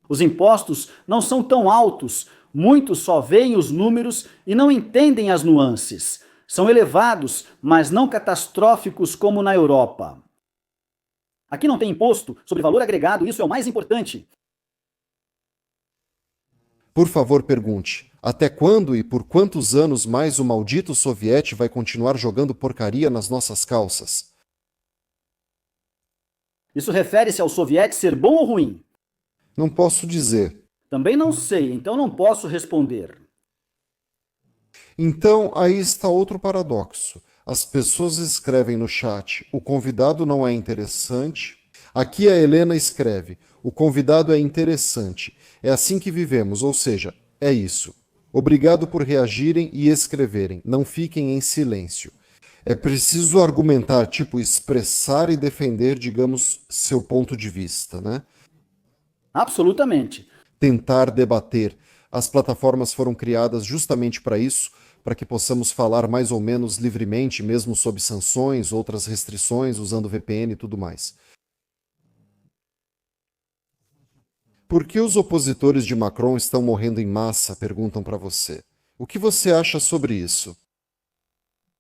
Os impostos não são tão altos. Muitos só veem os números e não entendem as nuances. São elevados, mas não catastróficos como na Europa. Aqui não tem imposto sobre valor agregado, isso é o mais importante. Por favor, pergunte. Até quando e por quantos anos mais o maldito soviete vai continuar jogando porcaria nas nossas calças? Isso refere-se ao soviete ser bom ou ruim? Não posso dizer. Também não sei, então não posso responder. Então, aí está outro paradoxo. As pessoas escrevem no chat, o convidado não é interessante. Aqui a Helena escreve, o convidado é interessante. É assim que vivemos, ou seja, é isso. Obrigado por reagirem e escreverem. Não fiquem em silêncio. É preciso argumentar, tipo, expressar e defender, digamos, seu ponto de vista, né? Absolutamente. Tentar debater. As plataformas foram criadas justamente para isso, para que possamos falar mais ou menos livremente, mesmo sob sanções, outras restrições, usando VPN e tudo mais. Por que os opositores de Macron estão morrendo em massa? Perguntam para você. O que você acha sobre isso?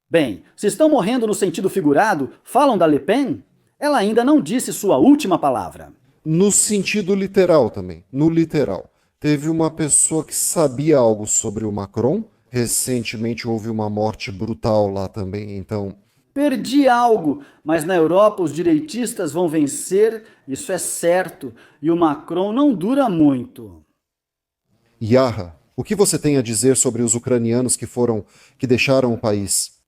Bem, se estão morrendo no sentido figurado, falam da Le Pen? Ela ainda não disse sua última palavra. No sentido literal também, no literal. Teve uma pessoa que sabia algo sobre o Macron. Recentemente houve uma morte brutal lá também, então... Perdi algo, mas na Europa os direitistas vão vencer, isso é certo, e o Macron não dura muito. Yaha, o que você tem a dizer sobre os ucranianos que deixaram o país?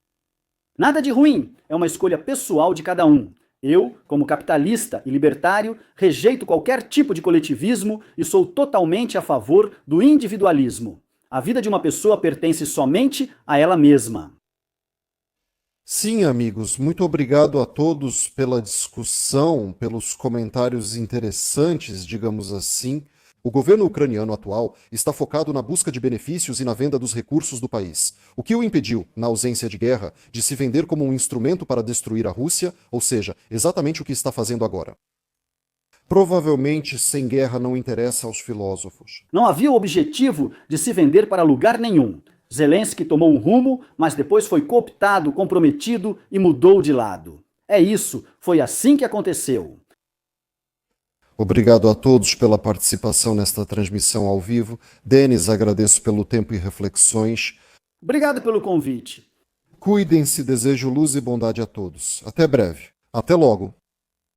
Nada de ruim, é uma escolha pessoal de cada um. Eu, como capitalista e libertário, rejeito qualquer tipo de coletivismo e sou totalmente a favor do individualismo. A vida de uma pessoa pertence somente a ela mesma. Sim, amigos, muito obrigado a todos pela discussão, pelos comentários interessantes, digamos assim. O governo ucraniano atual está focado na busca de benefícios e na venda dos recursos do país, o que o impediu, na ausência de guerra, de se vender como um instrumento para destruir a Rússia, ou seja, exatamente o que está fazendo agora. Provavelmente, sem guerra não interessa aos filósofos. Não havia o objetivo de se vender para lugar nenhum. Zelensky tomou um rumo, mas depois foi cooptado, comprometido e mudou de lado. É isso, foi assim que aconteceu. Obrigado a todos pela participação nesta transmissão ao vivo. Denis, agradeço pelo tempo e reflexões. Obrigado pelo convite. Cuidem-se, desejo luz e bondade a todos. Até breve. Até logo.